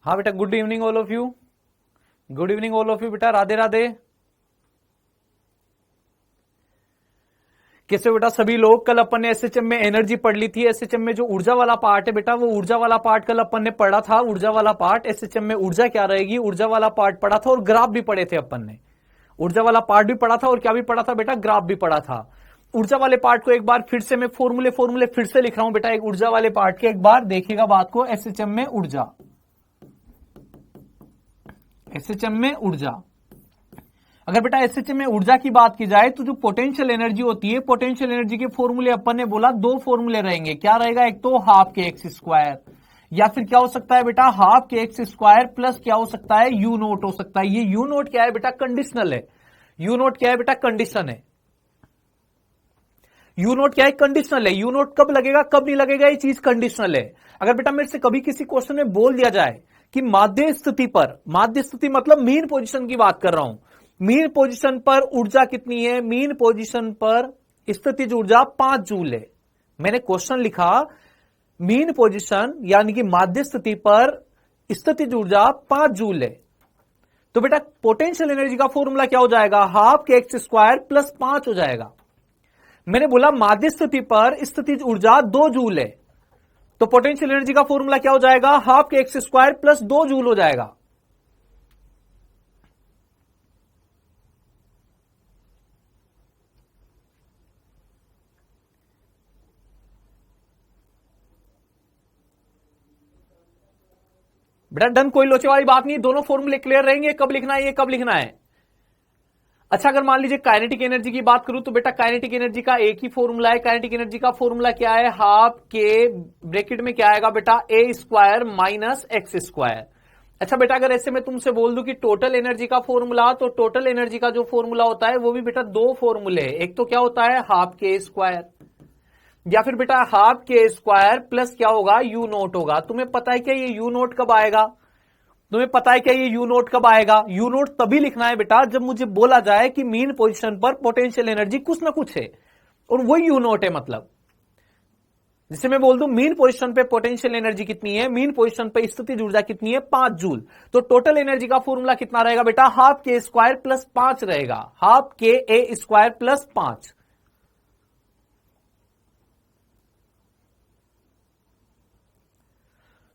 हाँ बेटा, good evening all of you. Good evening all of you बेटा, राधे राधे। कैसे हो बेटा सभी लोग? कल अपन ने एसएचएम में एनर्जी पढ़ ली थी। एसएचएम में जो ऊर्जा वाला पार्ट है बेटा, वो ऊर्जा वाला पार्ट कल अपन ने पढ़ा था। ऊर्जा वाला पार्ट एसएचएम में ऊर्जा क्या रहेगी, ऊर्जा वाला पार्ट पढ़ा था और ग्राफ भी पढ़े थे अपन ने। ऊर्जा वाला पार्ट भी पढ़ा था और क्या भी पढ़ा था बेटा, ग्राफ भी पढ़ा था। ऊर्जा वाले पार्ट को एक बार फिर से मैं फॉर्मूले फॉर्मूले फिर से लिख रहा हूं बेटा। एक ऊर्जा वाले पार्ट के एक बार देखिएगा बात को। एसएचएम में ऊर्जा, एसएचएम में ऊर्जा, अगर बेटा एसएचएम में ऊर्जा की बात की जाए तो जो पोटेंशियल एनर्जी होती है, पोटेंशियल एनर्जी के फॉर्मूले अपन ने बोला दो फॉर्मूले रहेंगे। क्या रहेगा? एक तो हाफ के एक्स स्क्वायर, या फिर क्या हो सकता है बेटा, हाफ के एक्स स्क्वायर प्लस क्या हो सकता है, यू नोट हो सकता है। ये यू नोट क्या है बेटा? कंडीशनल है। यू नोट क्या है बेटा? कंडीशन है। यू नोट क्या है? कंडीशनल है। यू नोट कब लगेगा कब नहीं लगेगा, ये चीज कंडीशनल है। अगर बेटा मेरे से कभी किसी क्वेश्चन में बोल दिया जाए कि माध्य स्थिति पर, माध्य स्थिति मतलब मीन पोजीशन की बात कर रहा हूं, मीन पोजीशन पर ऊर्जा कितनी है, मीन पोजीशन पर स्थितिज ऊर्जा 5 जूल है। मैंने क्वेश्चन लिखा मीन पोजीशन यानी कि माध्य स्थिति पर स्थितिज ऊर्जा 5 जूल है, तो बेटा पोटेंशियल एनर्जी का फॉर्मूला क्या हो जाएगा, हाफ के एक्स स्क्वायर प्लस 5 हो जाएगा। मैंने बोला माध्य स्थिति पर स्थितिज ऊर्जा 2 जूल है, तो पोटेंशियल एनर्जी का फॉर्मूला क्या हो जाएगा, हाफ के एक्स स्क्वायर प्लस 2 जूल हो जाएगा। बेटा डन, कोई लोचे वाली बात नहीं, दोनों फॉर्मूले क्लियर रहेंगे। कब लिखना है ये, कब लिखना है। अच्छा, अगर मान लीजिए काइनेटिक एनर्जी की बात करूं तो बेटा काइनेटिक एनर्जी का एक ही फॉर्मूला है। काइनेटिक एनर्जी का फॉर्मूला क्या है, हाफ के ब्रैकेट में क्या आएगा बेटा, A square minus X square. अच्छा बेटा, अगर ऐसे मैं तुमसे बोल दूं कि टोटल एनर्जी का फॉर्मूला, तो टोटल एनर्जी का जो फॉर्मूला होता है वो भी बेटा दो फॉर्मूले है। एक तो क्या होता है, हाफ के स्क्वायर, या फिर बेटा हाफ के स्क्वायर प्लस क्या होगा, यू नोट होगा। तुम्हें पता है क्या ये यू नोट कब आएगा? तुम्हें पता है क्या ये यू नोट कब आएगा? यू नोट तभी लिखना है बेटा जब मुझे बोला जाए कि मीन पोजीशन पर पोटेंशियल एनर्जी कुछ ना कुछ है, और वही यू नोट है। मतलब जिसे मैं बोल दूं मीन पोजीशन पे पोटेंशियल एनर्जी कितनी है, मीन पोजीशन पे स्थितिज ऊर्जा कितनी है, 5 जूल। तो टोटल एनर्जी का फॉर्मूला कितना रहेगा बेटा, हाफ के स्क्वायर प्लस 5 रहेगा, हाफ के ए स्क्वायर प्लस 5।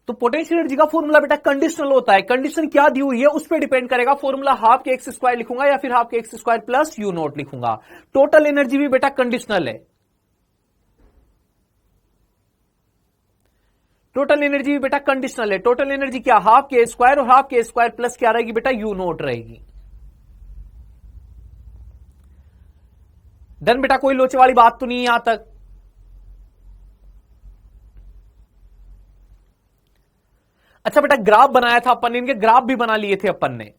तो पोटेंशियल एनर्जी का फॉर्मूला बेटा कंडीशनल होता है। कंडीशन क्या दी हुई है उस पर डिपेंड करेगा। फॉर्मूला हाफ के एक्स स्क्वायर लिखूंगा या फिर हाफ के x square plus you note लिखूंगा। टोटल एनर्जी भी बेटा कंडीशनल है। टोटल एनर्जी भी बेटा कंडीशनल है। टोटल एनर्जी क्या, हाफ के स्क्वायर, और हाफ के स्क्वायर प्लस क्या रहेगी बेटा, यू नोट रहेगी। डन बेटा, कोई लोचे वाली बात तो नहीं है यहां तक। अच्छा बेटा, ग्राफ बनाया था अपन ने, इनके ग्राफ भी बना लिए थे अपन ने।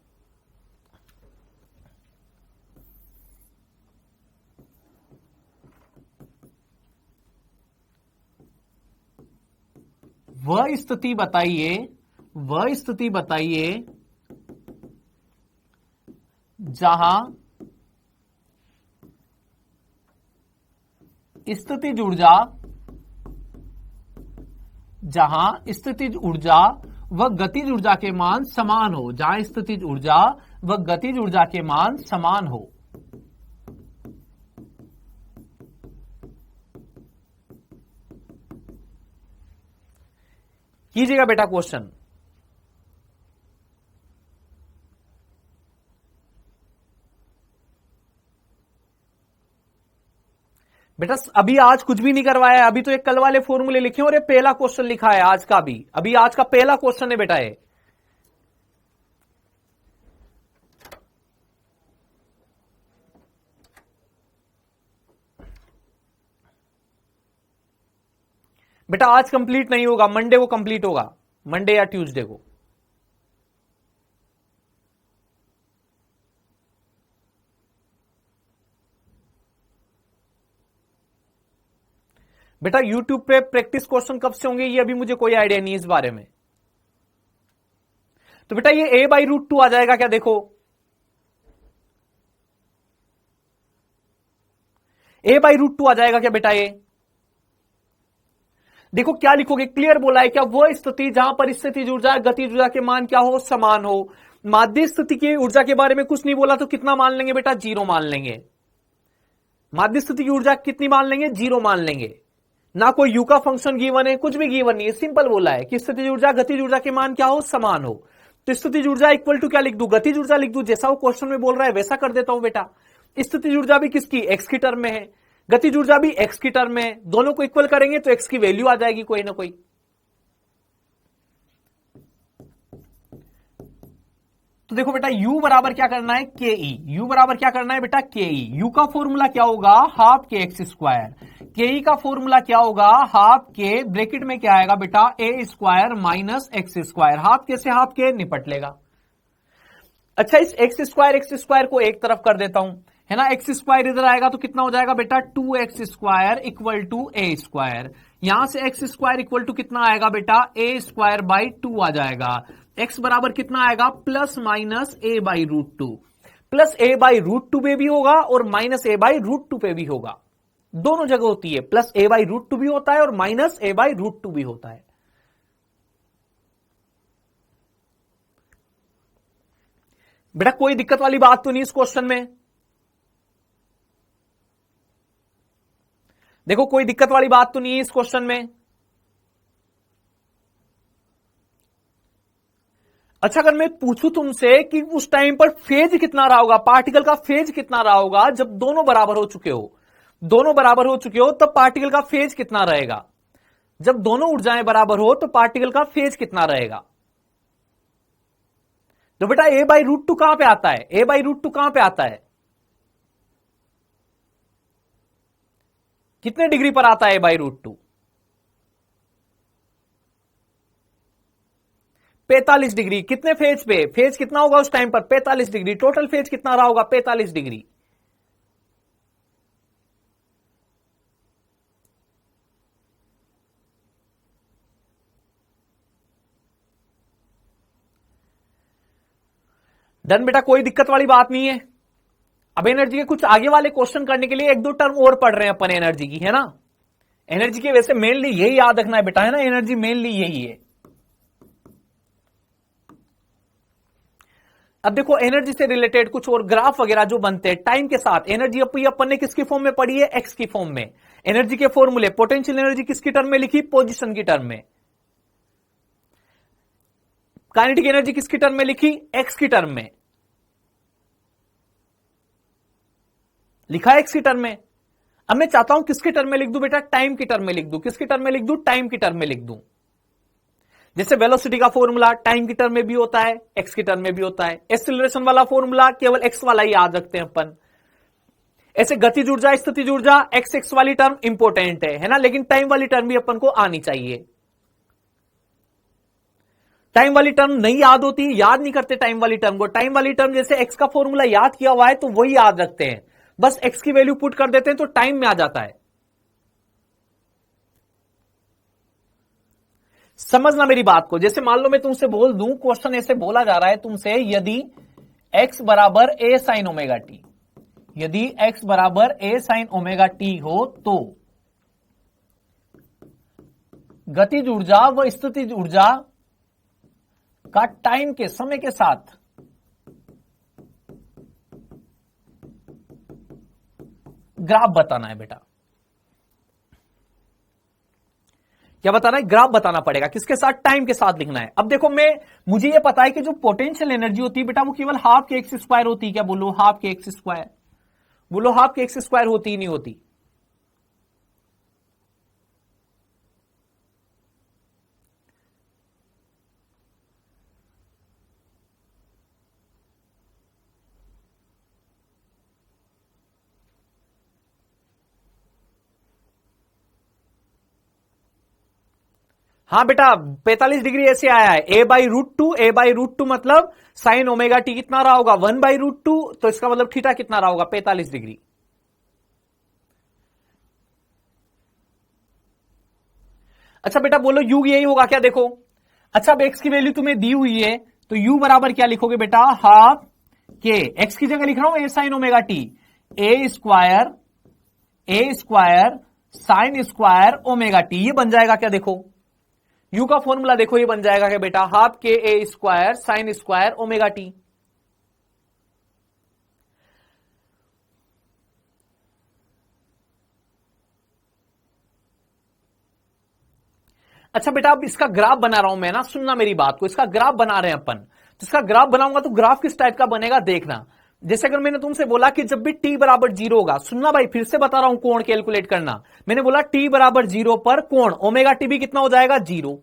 वह स्थिति बताइए, वह स्थिति बताइए जहां स्थितिज ऊर्जा, जहां स्थितिज ऊर्जा व गतिज ऊर्जा के मान समान हो, जहां स्थितिज ऊर्जा व गतिज ऊर्जा के मान समान हो। कीजिएगा बेटा क्वेश्चन। बेटा अभी आज कुछ भी नहीं करवाया है, अभी तो ये कल वाले फॉर्मूले लिखे और ये पहला क्वेश्चन लिखा है आज का भी। अभी आज का पहला क्वेश्चन है बेटा ये। बेटा आज कंप्लीट नहीं होगा, मंडे को कंप्लीट होगा, मंडे या ट्यूसडे को। बेटा यूट्यूब पे प्रैक्टिस क्वेश्चन कब से होंगे ये अभी मुझे कोई आइडिया नहीं इस बारे में। तो बेटा ये a/√2 आ जाएगा क्या, देखो a/√2 आ जाएगा क्या बेटा ये? देखो क्या लिखोगे, क्लियर बोला है क्या, वह स्थिति जहां पर स्थितिज ऊर्जा गतिज ऊर्जा के मान क्या हो, समान हो। माध्य स्थिति की ऊर्जा के बारे में कुछ नहीं बोला तो कितना मान लेंगे बेटा, 0 मान लेंगे। माध्य स्थिति की ऊर्जा कितनी मान लेंगे, 0 मान लेंगे। ना कोई यू का फंक्शन गिवन है, कुछ भी गिवन नहीं है, सिंपल बोला है कि स्थितिज ऊर्जा गतिज ऊर्जा के मान क्या हो, समान हो। तो स्थितिज ऊर्जा इक्वल टू क्या लिख दूं, गतिज ऊर्जा लिख दूं, जैसा वो क्वेश्चन में बोल रहा है वैसा कर देता हूं बेटा। स्थितिज ऊर्जा भी किसकी, एक्स की टर्म में है, गतिज ऊर्जा भी एक्स की टर्म में है, दोनों को इक्वल करेंगे तो एक्स की वैल्यू आ जाएगी कोई ना कोई। तो देखो बेटा u बराबर क्या करना है, के ई। यू बराबर क्या करना है बेटा, के ई। यू का फॉर्मूला क्या होगा, हाफ के एक्स स्क्वायर। के ई का फॉर्मूला क्या होगा, हाफ के, ब्रैकेट में क्या आएगा बेटा, A square minus X square. Half के से हाफ के निपट लेगा। अच्छा, इस एक्स स्क्वायर को एक तरफ कर देता हूं, है ना। एक्स स्क्वायर इधर आएगा तो कितना हो जाएगा बेटा, 2x square equal to A square. यहां से एक्स स्क्वायर इक्वल टू कितना आएगा बेटा, ए स्क्वायर बाई 2 आ जाएगा। एक्स बराबर कितना आएगा, plus minus A by root 2। Plus A by root 2 पे भी होगा और माइनस ए बाई रूट 2 पे भी होगा, दोनों जगह होती है। प्लस ए बाई रूट 2 भी होता है और माइनस ए बाई रूट 2 भी होता है। बेटा कोई दिक्कत वाली बात तो नहीं इस क्वेश्चन में, देखो कोई दिक्कत वाली बात तो नहीं है इस क्वेश्चन में। अच्छा, अगर मैं पूछूं तुमसे कि उस टाइम पर फेज कितना रहा होगा, पार्टिकल का फेज कितना रहा होगा जब दोनों बराबर हो चुके हो, दोनों बराबर हो चुके हो तब पार्टिकल का फेज कितना रहेगा, जब दोनों ऊर्जाएं बराबर हो तो पार्टिकल का फेज कितना रहेगा। तो बेटा ए बाई रूट 2 कहां पे आता है, ए बाई रूट 2 कहां पे आता है, कितने डिग्री पर आता है ए बाई रूट 2, 45 डिग्री। कितने फेज पे, फेज कितना होगा उस टाइम पर, 45 डिग्री। टोटल फेज कितना रहा होगा, 45 डिग्री। डन बेटा, कोई दिक्कत वाली बात नहीं है। अब एनर्जी के कुछ आगे वाले क्वेश्चन करने के लिए एक दो टर्म और पढ़ रहे हैं अपन एनर्जी की, है ना। एनर्जी के वैसे मेनली यही याद रखना है बेटा, है ना, एनर्जी मेनली यही है। अब देखो एनर्जी से रिलेटेड कुछ और ग्राफ वगैरह जो बनते हैं टाइम के साथ, एनर्जी अपन ने किसकी फॉर्म में पढ़ी है, एक्स की फॉर्म में। एनर्जी के फॉर्मूले, पोटेंशियल एनर्जी किसकी टर्म में लिखी, पोजीशन की टर्म में। काइनेटिक एनर्जी किसकी टर्म में लिखी, एक्स की टर्म में लिखा है, एक्स की टर्म में। अब मैं चाहता हूं किसके टर्म में लिख दूं बेटा, टाइम की टर्म में लिख दूं। किसकी टर्म में लिख दूं, टाइम की टर्म में लिख दूं। जैसे वेलोसिटी का फॉर्मूला टाइम की टर्म में भी होता है, एक्स की टर्म में भी होता है। एक्सीलरेशन वाला फॉर्मूला केवल एक्स वाला ही याद रखते हैं अपन। ऐसे गतिज ऊर्जा, स्थितिज ऊर्जा, एक्स एक्स वाली टर्म इंपॉर्टेंट है ना, लेकिन टाइम वाली टर्म भी अपन को आनी चाहिए। टाइम वाली टर्म नहीं याद होती, याद नहीं करते टाइम वाली टर्म को। टाइम वाली टर्म जैसे एक्स का फॉर्मूला याद किया हुआ है तो वही याद रखते हैं, बस एक्स की वैल्यू पुट कर देते हैं तो टाइम में आ जाता है। समझना मेरी बात को। जैसे मान लो मैं तुमसे बोल दूं, क्वेश्चन ऐसे बोला जा रहा है तुमसे, यदि x बराबर a साइन ओमेगा टी, यदि x बराबर a साइन ओमेगा टी हो तो गतिज ऊर्जा व स्थितिज ऊर्जा का टाइम के, समय के साथ ग्राफ बताना है बेटा। क्या बताना है, ग्राफ बताना पड़ेगा। किसके साथ, टाइम के साथ लिखना है। अब देखो मुझे ये पता है कि जो पोटेंशियल एनर्जी होती है बेटा वो केवल हाफ के एक्स स्क्वायर होती है। क्या बोलो, हाफ के एक्स स्क्वायर, बोलो हाफ के एक्स स्क्वायर होती ही नहीं होती। हाँ बेटा, 45 डिग्री ऐसे आया है, A by root 2, A by root 2 मतलब साइन ओमेगा टी कितना रहा होगा, 1 बाई रूट 2, तो इसका मतलब थीटा कितना रहा होगा, 45 डिग्री। अच्छा बेटा बोलो यू यही होगा क्या, देखो। अच्छा, अब एक्स की वैल्यू तुम्हें दी हुई है तो यू बराबर क्या लिखोगे बेटा, हाफ के, एक्स की जगह लिख रहा हूं A sine omega T, A square sine square omega T, ये बन जाएगा क्या? देखो यू का फॉर्मूला देखो, ये बन जाएगा क्या बेटा? हाफ के A square sine square omega T. अच्छा बेटा, अब इसका ग्राफ बना रहा हूं मैं ना, सुनना मेरी बात को, इसका ग्राफ बना रहे हैं अपन। तो इसका ग्राफ बनाऊंगा तो ग्राफ किस टाइप का बनेगा देखना। जैसे अगर मैंने तुमसे बोला कि जब भी t बराबर 0 होगा, सुनना भाई फिर से बता रहा हूं, कोण कैलकुलेट करना। मैंने बोला t बराबर 0 पर कोण ओमेगा टी भी कितना हो जाएगा? 0।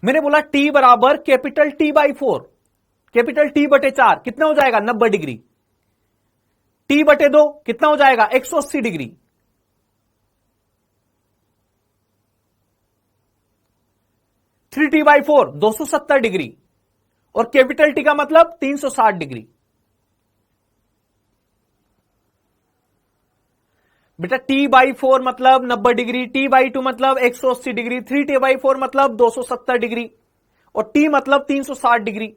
मैंने बोला t बराबर capital T by 4, capital T बटे 4 कितना हो जाएगा? 90 डिग्री। t बटे 2 कितना हो जाएगा? 180 डिग्री। 3t बाई 4 270 डिग्री, और कैपिटल टी का मतलब 360 डिग्री। बेटा t बाई 4 मतलब 90 डिग्री, t बाई 2 मतलब 180 डिग्री, 3t बाई 4 मतलब 270 डिग्री, और t मतलब 360 डिग्री।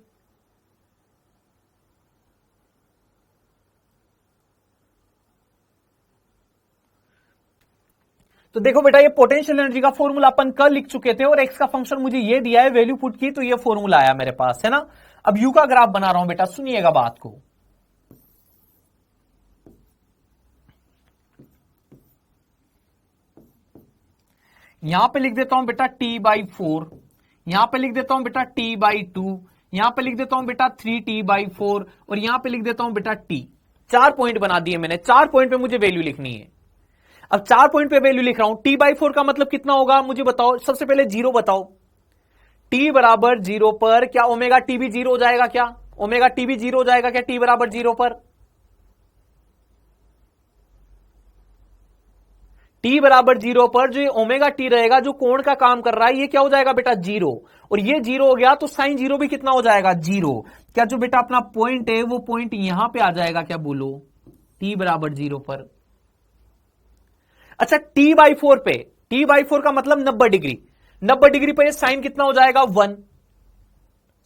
तो देखो बेटा, ये पोटेंशियल एनर्जी का फॉर्मूला अपन कल लिख चुके थे, और एक्स का फंक्शन मुझे ये दिया है, वैल्यू पुट की तो ये फॉर्मूला आया मेरे पास, है ना। अब यू का ग्राफ बना रहा हूं बेटा, सुनिएगा बात को। यहां पे लिख देता हूं बेटा t बाई 4, यहां पे लिख देता हूं बेटा t बाई 2, यहां पे लिख देता हूं बेटा 3t बाई 4, और यहां पे लिख देता हूं बेटा t। 4 पॉइंट बना दिए मैंने, 4 पॉइंट पे मुझे वैल्यू लिखनी है। अब 4 पॉइंट पे वैल्यू लिख रहा हूं, t बाई 4 का मतलब कितना होगा मुझे बताओ। सबसे पहले 0 बताओ, t बराबर 0 पर क्या ओमेगा टी भी 0 हो जाएगा? क्या ओमेगा टी भी 0 हो जाएगा क्या t बराबर 0 पर? t बराबर 0 पर जो ये ओमेगा टी रहेगा, जो कोण का काम कर रहा है, ये क्या हो जाएगा बेटा? 0। और ये 0 हो गया तो साइन 0 भी कितना हो जाएगा? 0। क्या जो बेटा अपना पॉइंट है वो पॉइंट यहां पे आ जाएगा क्या? बोलो, t बराबर 0 पर। अच्छा t बाई 4 पे, t बाई 4 का मतलब 90 डिग्री, 90 डिग्री पर साइन कितना हो जाएगा? 1।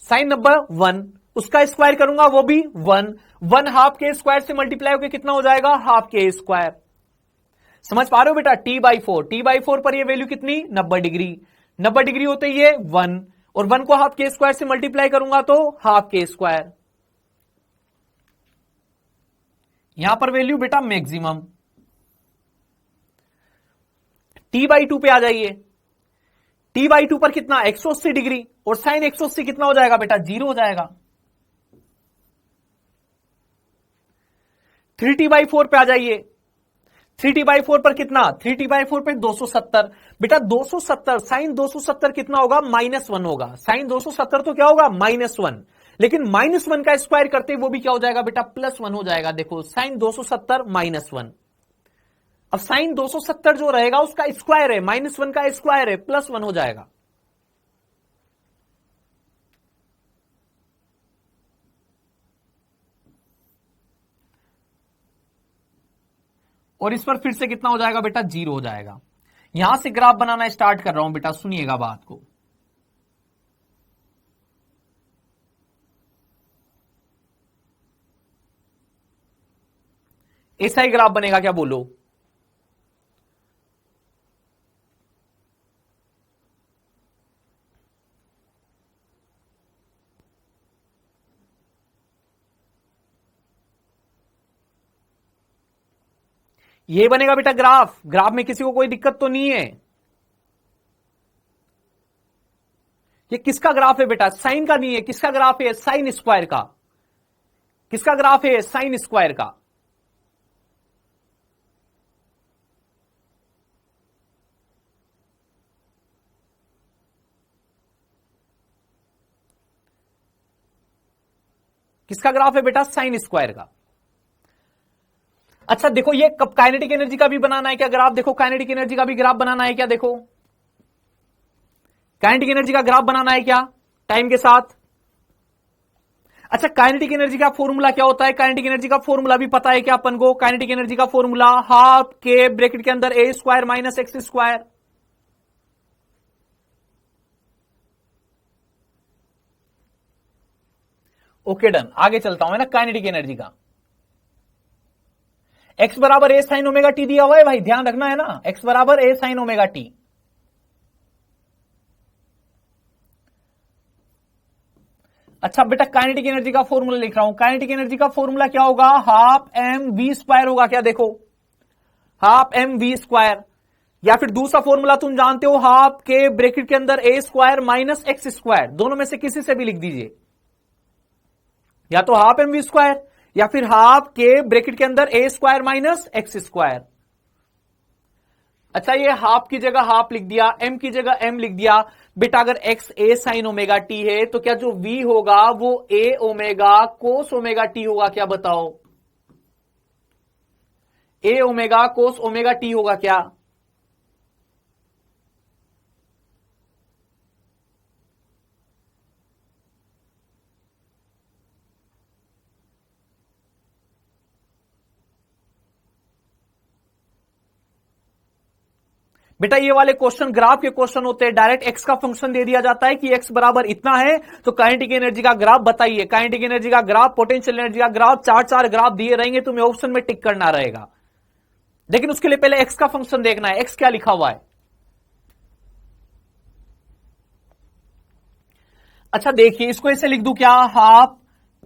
साइन 90 1, उसका स्क्वायर करूंगा वो भी 1, 1 हाफ के स्क्वायर से मल्टीप्लाई होकर कितना हो जाएगा? हाफ के स्क्वायर। समझ पा रहे हो बेटा? t बाई 4, t बाई 4 पर ये वैल्यू कितनी? 90 डिग्री, 90 डिग्री होते ये 1, और 1 को हाफ के स्क्वायर से मल्टीप्लाई करूंगा तो हाफ के स्क्वायर। यहां पर वैल्यू बेटा मैक्सिमम। t बाई 2 पे आ जाइए, t बाई 2 पर कितना? 180 डिग्री, और साइन 180 कितना हो जाएगा बेटा? 0 हो जाएगा। 3t बाई 4 पे आ जाइए, 3t बाई 4 पर कितना? 3t बाई 4 पे 270। बेटा 270 साइन 270 कितना होगा? -1 होगा। साइन 270 तो क्या होगा? -1। लेकिन -1 का स्क्वायर करते वो भी क्या हो जाएगा बेटा? +1 हो जाएगा। देखो साइन 270 -1, अब साइन 270 जो रहेगा उसका स्क्वायर है, -1 का स्क्वायर है, +1 हो जाएगा। और इस पर फिर से कितना हो जाएगा बेटा? 0 हो जाएगा। यहां से ग्राफ बनाना स्टार्ट कर रहा हूं बेटा, सुनिएगा बात को। ऐसा ही ग्राफ बनेगा क्या? बोलो। ये बनेगा बेटा ग्राफ। ग्राफ में किसी को कोई दिक्कत तो नहीं है? ये किसका ग्राफ है बेटा? साइन का नहीं है, किसका ग्राफ है? साइन स्क्वायर का। किसका ग्राफ है? साइन स्क्वायर का। किसका ग्राफ है बेटा? साइन स्क्वायर का। अच्छा देखो, ये कब काइनेटिक एनर्जी का भी बनाना है क्या ग्राफ? देखो काइनेटिक एनर्जी का भी ग्राफ बनाना है क्या? देखो काइनेटिक एनर्जी का ग्राफ बनाना है क्या टाइम के साथ? अच्छा काइनेटिक एनर्जी का फॉर्मूला क्या होता है? काइनेटिक एनर्जी का फॉर्मूला भी पता है क्या अपन को? काइनेटिक एनर्जी का फॉर्मूला हाफ के ब्रैकेट के अंदर A square minus X square. Okay done, आगे चलता हूं, है ना। काइनेटिक एनर्जी का एक्स बराबर ए साइन ओमेगा टी दिया हुआ है भाई, ध्यान रखना है ना, एक्स बराबर ए साइन ओमेगा टी। अच्छा बेटा काइनेटिक एनर्जी का फॉर्मूला लिख रहा हूं, काइनेटिक एनर्जी का फॉर्मूला क्या होगा, हाफ एम वी स्क्वायर होगा क्या, देखो हाफ एम वी स्क्वायर, या फिर दूसरा फॉर्मूला तुम जानते हो हाफ के ब्रैकेट के अंदर A square minus X square, दोनों में से किसी से भी लिख दीजिए, या तो हाफ एम वी स्क्वायर या फिर हाफ के ब्रैकेट के अंदर A square minus X square. अच्छा ये हाफ की जगह हाफ लिख दिया, एम की जगह एम लिख दिया। बेटा अगर एक्स ए साइन ओमेगा टी है तो क्या जो वी होगा वो ए ओमेगा कोस ओमेगा टी होगा क्या, बताओ, ए ओमेगा कोस ओमेगा टी होगा क्या? बेटा ये वाले क्वेश्चन ग्राफ के क्वेश्चन होते हैं, डायरेक्ट एक्स का फंक्शन दे दिया जाता है कि एक्स बराबर इतना है तो काइनेटिक एनर्जी का ग्राफ बताइए, काइनेटिक एनर्जी का ग्राफ, पोटेंशियल एनर्जी का ग्राफ, चार चार ग्राफ दिए रहेंगे, तुम्हें ऑप्शन में टिक करना रहेगा, लेकिन उसके लिए पहले एक्स का फंक्शन देखना है, एक्स क्या लिखा हुआ है। अच्छा देखिए इसको ऐसे लिख दूं क्या, half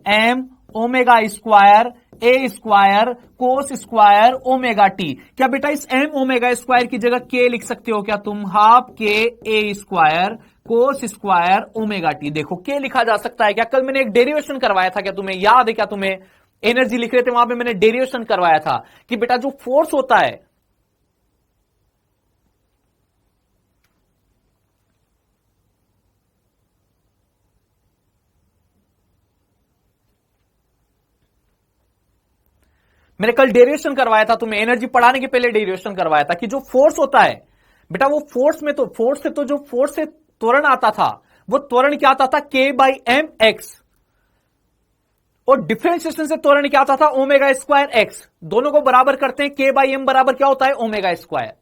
M omega square A square cos square omega T, क्या बेटा इस एम ओमेगा स्क्वायर की जगह के लिख सकते हो क्या तुम, हाफ के A square cos square omega T, देखो के लिखा जा सकता है क्या, कल मैंने एक डेरिवेशन करवाया था क्या, तुम्हें याद है क्या, तुम्हें एनर्जी लिख रहे थे वहां पे मैंने डेरिवेशन करवाया था कि बेटा जो फोर्स होता है, मैंने कल डेरिवेशन करवाया था तुम्हें, एनर्जी पढ़ाने के पहले डेरिवेशन करवाया था कि जो फोर्स होता है बेटा वो फोर्स में तो फोर्स से तो जो फोर्स से त्वरण आता था वो त्वरण क्या आता था, के बाई एम एक्स, और डिफरेंशिएशन से त्वरण क्या आता था, ओमेगा स्क्वायर एक्स, दोनों को बराबर करते हैं, के बाई एम बराबर क्या होता है, ओमेगा स्क्वायर।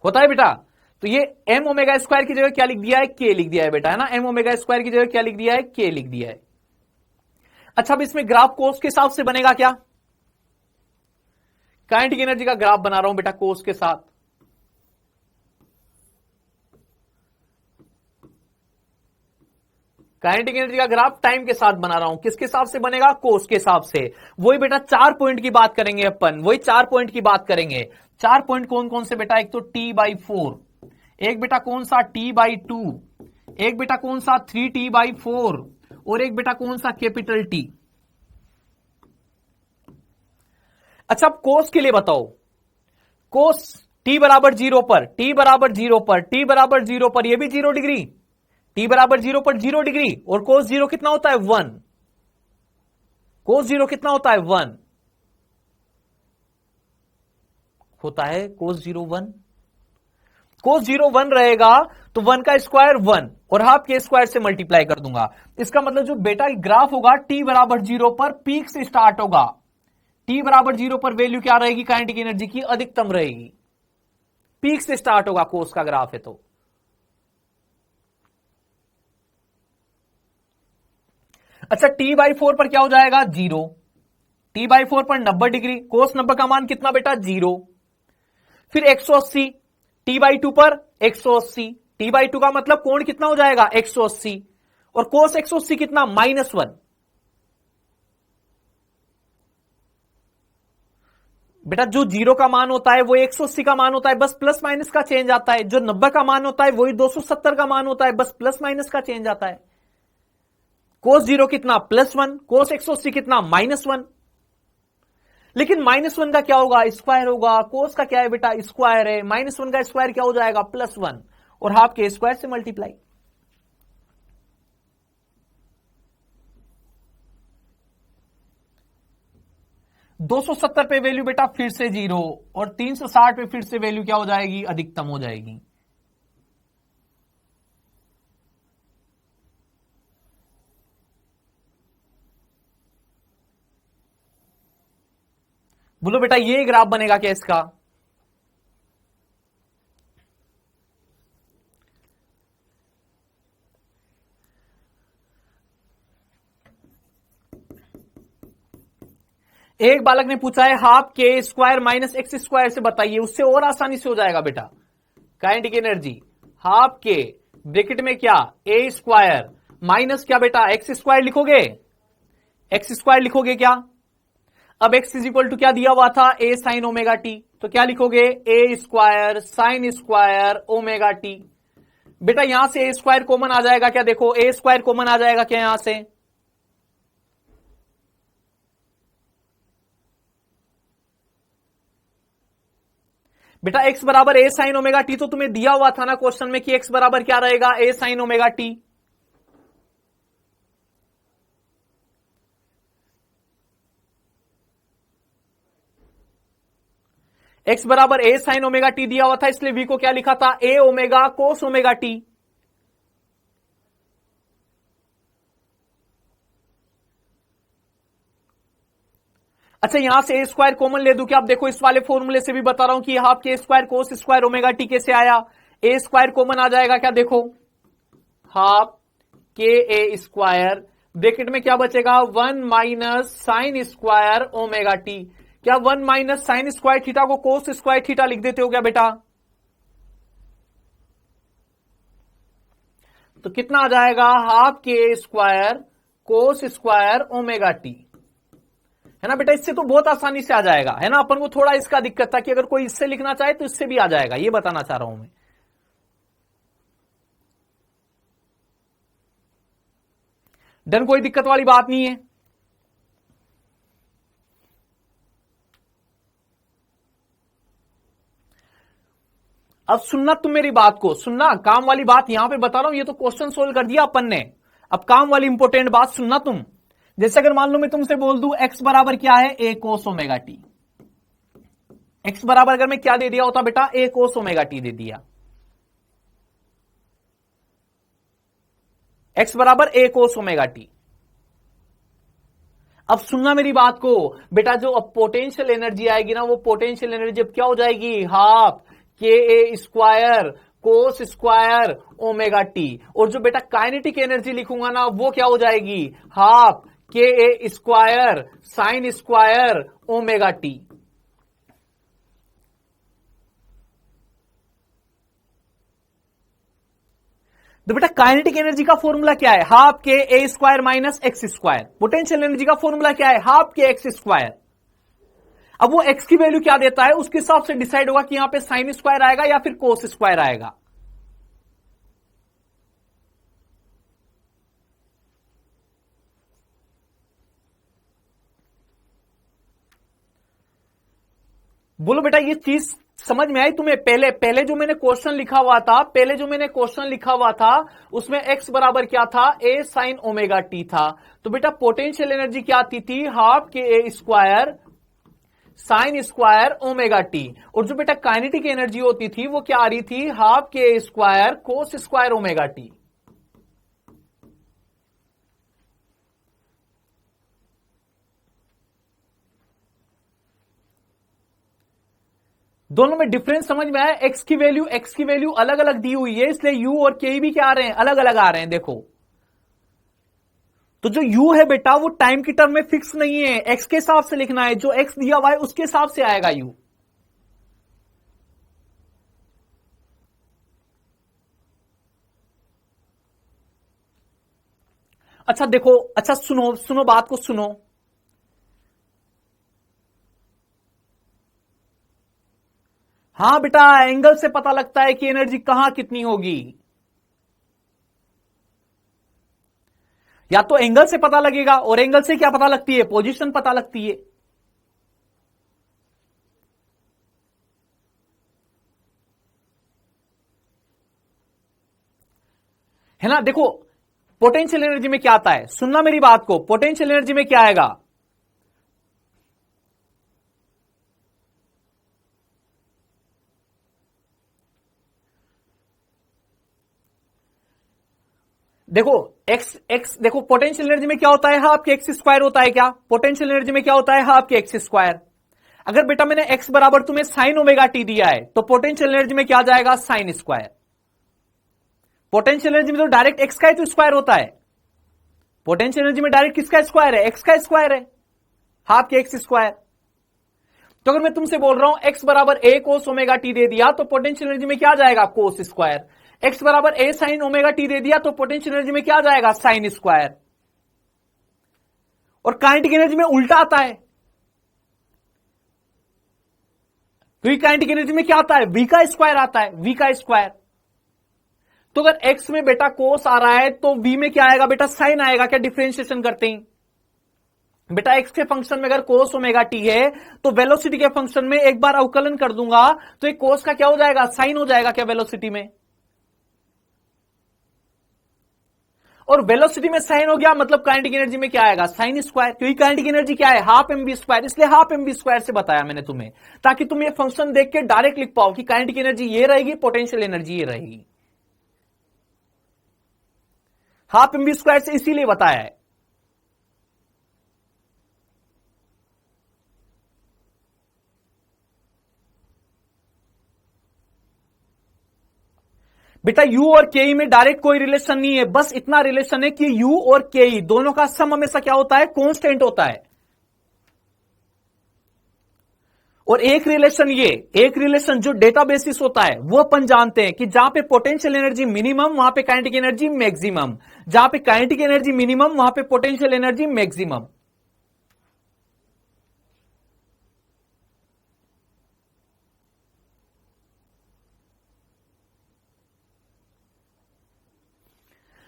होता है बेटा, तो ये एम ओमेगा स्क्वायर की जगह क्या लिख दिया है, के लिख दिया है बेटा, है ना, एम ओमेगा स्क्वायर की जगह क्या लिख दिया है, के लिख दिया है। अच्छा अब इसमें ग्राफ कोस के हिसाब से बनेगा क्या, काइनेटिक एनर्जी का ग्राफ बना रहा हूं बेटा कोस के साथ, काइनेटिक एनर्जी का ग्राफ टाइम के साथ बना रहा हूं, किसके हिसाब से बनेगा, कोस के हिसाब से। वही बेटा 4 पॉइंट की बात करेंगे अपन, वही 4 पॉइंट की बात करेंगे। 4 पॉइंट कौन कौन से बेटा, एक तो t/4, एक बेटा कौन सा t/2, एक बेटा कौन सा 3t/4, और एक बेटा कौन सा कैपिटल T। अच्छा अब कोस के लिए बताओ, कोस t बराबर 0 पर, t बराबर 0 पर, t बराबर 0 पर, यह भी 0 डिग्री, t बराबर 0 पर 0 डिग्री, और कोस 0 कितना होता है 1, कोस 0 कितना होता है 1 होता है, कोस 0 1, कोस 0 1 रहेगा तो 1 का स्क्वायर 1 और हाफ के स्क्वायर से मल्टीप्लाई कर दूंगा। इसका मतलब जो बेटा ग्राफ होगा t बराबर 0 पर पीक से स्टार्ट होगा, t बराबर 0 पर वैल्यू क्या रहेगी, काइनेटिक एनर्जी की अधिकतम रहेगी, पीक से स्टार्ट होगा, कोस का ग्राफ है तो। अच्छा t/4 पर क्या हो जाएगा 0, t/4 पर 90 डिग्री, कोस 90 का मान कितना बेटा 0, फिर 180, t/2 पर 180, t/2 का मतलब कोण कितना हो जाएगा 180, और कोस 180 कितना -1, बेटा जो 0 का मान होता है वो 180 का मान होता है, बस प्लस माइनस का चेंज आता है, जो 90 का मान होता है वही 270 का मान होता है, बस प्लस माइनस का चेंज आता है। कोस 0 कितना +1, कोस 180 कितना -1, लेकिन -1 का क्या होगा स्क्वायर होगा, कोस का क्या है बेटा स्क्वायर है, -1 का स्क्वायर क्या हो जाएगा +1, और हाफ के स्क्वायर से मल्टीप्लाई। $270 पे वैल्यू बेटा फिर से 0, और 360 पे फिर से वैल्यू क्या हो जाएगी, अधिकतम हो जाएगी। बोलो बेटा ये ग्राफ बनेगा क्या इसका, एक बालक ने पूछा है हाफ के स्क्वायर माइनस एक्स स्क्वायर से बताइए, उससे और आसानी से हो जाएगा बेटा। काइनेटिक एनर्जी हाफ के ब्रैकेट में क्या ए स्क्वायर माइनस क्या बेटा एक्स स्क्वायर लिखोगे, एक्स स्क्वायर लिखोगे क्या। अब एक्स इज इक्वल टू क्या दिया हुआ था ए साइन ओमेगा टी, तो क्या लिखोगे A square sine square omega T. बेटा यहां से ए स्क्वायर कॉमन आ जाएगा क्या, देखो ए स्क्वायर कॉमन आ जाएगा क्या यहां से, बेटा x बराबर ए साइन ओमेगा टी तो तुम्हें दिया हुआ था ना क्वेश्चन में कि x बराबर क्या रहेगा ए साइन ओमेगा टी। x बराबर ए साइन ओमेगा टी दिया हुआ था, इसलिए v को क्या लिखा था ए ओमेगा कोस ओमेगा टी। अच्छा यहां से ए स्क्वायर कॉमन ले दूं क्या, आप देखो इस वाले फॉर्मूले से भी बता रहा हूं कि हाफ के square cos square omega T कैसे आया, ए स्क्वायर कॉमन आ जाएगा क्या, देखो हाफ के ए स्क्वायर ब्रैकेट में क्या बचेगा 1 minus sign square omega T. क्या 1 माइनस साइन स्क्वायर थीटा को कोस स्क्वायर थीटा लिख देते हो क्या बेटा, तो कितना आ जाएगा हाफ के square cos square omega T, है ना बेटा। इससे तो बहुत आसानी से आ जाएगा, है ना। अपन को थोड़ा इसका दिक्कत था कि अगर कोई इससे लिखना चाहे तो इससे भी आ जाएगा, ये बताना चाह रहा हूं मैं। डन, कोई दिक्कत वाली बात नहीं है। अब सुनना तुम मेरी बात को, सुनना काम वाली बात यहां पे बता रहा हूं, ये तो क्वेश्चन सोल्व कर दिया अपन ने, अब काम वाली इंपॉर्टेंट बात सुनना तुम। जैसे अगर मान लो मैं तुमसे बोल दूं x बराबर क्या है ए कोस ओमेगा टी, x बराबर अगर मैं क्या दे दिया होता बेटा ए कोस ओमेगा टी दे दिया, x बराबर ए कोस ओमेगा टी। अब सुनना मेरी बात को बेटा, जो अब पोटेंशियल एनर्जी आएगी ना, वो पोटेंशियल एनर्जी अब क्या हो जाएगी हाफ के A square cos square omega T, और जो बेटा काइनेटिक एनर्जी लिखूंगा ना वो क्या हो जाएगी हाफ के A square sine square omega T. तो बेटा काइनेटिक एनर्जी का फॉर्मूला क्या है हाफ के A square minus X square, potential energy का फॉर्मूला क्या है हाफ के एक्स स्क्वायर। अब वो एक्स की वैल्यू क्या देता है उसके हिसाब से डिसाइड होगा कि यहां पे साइन स्क्वायर आएगा या फिर कोस स्क्वायर आएगा। बोलो बेटा ये चीज समझ में आई तुम्हें। पहले जो मैंने क्वेश्चन लिखा हुआ था उसमें x बराबर क्या था ए साइन ओमेगा टी था, तो बेटा पोटेंशियल एनर्जी क्या आती थी हाफ के A square sine square omega T, और जो बेटा काइनेटिक एनर्जी होती थी वो क्या आ रही थी हाफ के A square cos square omega T. दोनों में डिफरेंस समझ में आया, एक्स की वैल्यू अलग अलग दी हुई है, इसलिए यू और के भी क्या आ रहे हैं अलग अलग आ रहे हैं। देखो तो जो u है बेटा वो टाइम की टर्म में फिक्स नहीं है, x के हिसाब से लिखना है, जो x दिया हुआ है उसके हिसाब से आएगा u। अच्छा देखो, अच्छा सुनो बात को सुनो। हां बेटा एंगल से पता लगता है कि एनर्जी कहां कितनी होगी, या तो एंगल से पता लगेगा, और एंगल से क्या पता लगती है पोजीशन पता लगती है ना। देखो पोटेंशियल एनर्जी में क्या आता है, सुनना मेरी बात को, पोटेंशियल एनर्जी में क्या आएगा देखो x देखो पोटेंशियल एनर्जी में क्या होता है हाफ के एक्स स्क्वायर होता है क्या, पोटेंशियल एनर्जी में क्या होता है हाफ के एक्स स्क्वायर। अगर बेटा मैंने x बराबर तुम्हें साइन ओमेगा टी दिया है तो पोटेंशियल एनर्जी में क्या जाएगा साइन स्क्वायर। पोटेंशियल एनर्जी में तो डायरेक्ट x का ही तो स्क्वायर होता है, पोटेंशियल एनर्जी में डायरेक्ट किसका स्क्वायर है एक्स का स्क्वायर है। हाफ के एक्स स्क्वायर। तो अगर मैं तुमसे बोल रहा हूं एक्स बराबर ए कोस ओमेगा टी दे दिया तो पोटेंशियल एनर्जी में क्या जाएगा, कोस स्क्वायर। एक्स बराबर ए साइन ओमेगा टी दे दिया तो पोटेंशियल एनर्जी में क्या जाएगा, साइन स्क्वायर। और काइनेटिक एनर्जी में उल्टा आता है, क्योंकि काइनेटिक एनर्जी में क्या आता है, वी का स्क्वायर आता है, वी का स्क्वायर। तो अगर एक्स में बेटा कोस आ रहा है तो वी में क्या आएगा बेटा, साइन आएगा। क्या डिफरेंशिएशन करते हैं बेटा, एक्स के फंक्शन में अगर कोस ओमेगा टी है तो वेलोसिटी के फंक्शन में एक बार अवकलन कर दूंगा तो एक कोस का क्या हो जाएगा, साइन हो जाएगा क्या वेलोसिटी में। और वेलोसिटी में साइन हो गया मतलब काइनेटिक एनर्जी में क्या आएगा, साइन स्क्वायर। क्योंकि काइनेटिक एनर्जी क्या है, हाफ एम बी स्क्वायर, इसलिए हाफ एम बी स्क्वायर से बताया मैंने तुम्हें, ताकि तुम ये फंक्शन देख के डायरेक्ट लिख पाओ कि काइनेटिक एनर्जी ये रहेगी, पोटेंशियल एनर्जी ये रहेगी। हाफ एम बी स्क्वायर से इसीलिए बताया है। बेटा u और ke में डायरेक्ट कोई रिलेशन नहीं है, बस इतना रिलेशन है कि u और ke दोनों का सम हमेशा क्या होता है, कांस्टेंट होता है। और एक रिलेशन जो डेटा बेसिस होता है वो अपन जानते हैं कि जहां पे पोटेंशियल एनर्जी मिनिमम वहां पे काइनेटिक एनर्जी मैक्सिमम, जहां पे काइनेटिक एनर्जी मिनिमम वहां पे पोटेंशियल एनर्जी मैक्सिमम।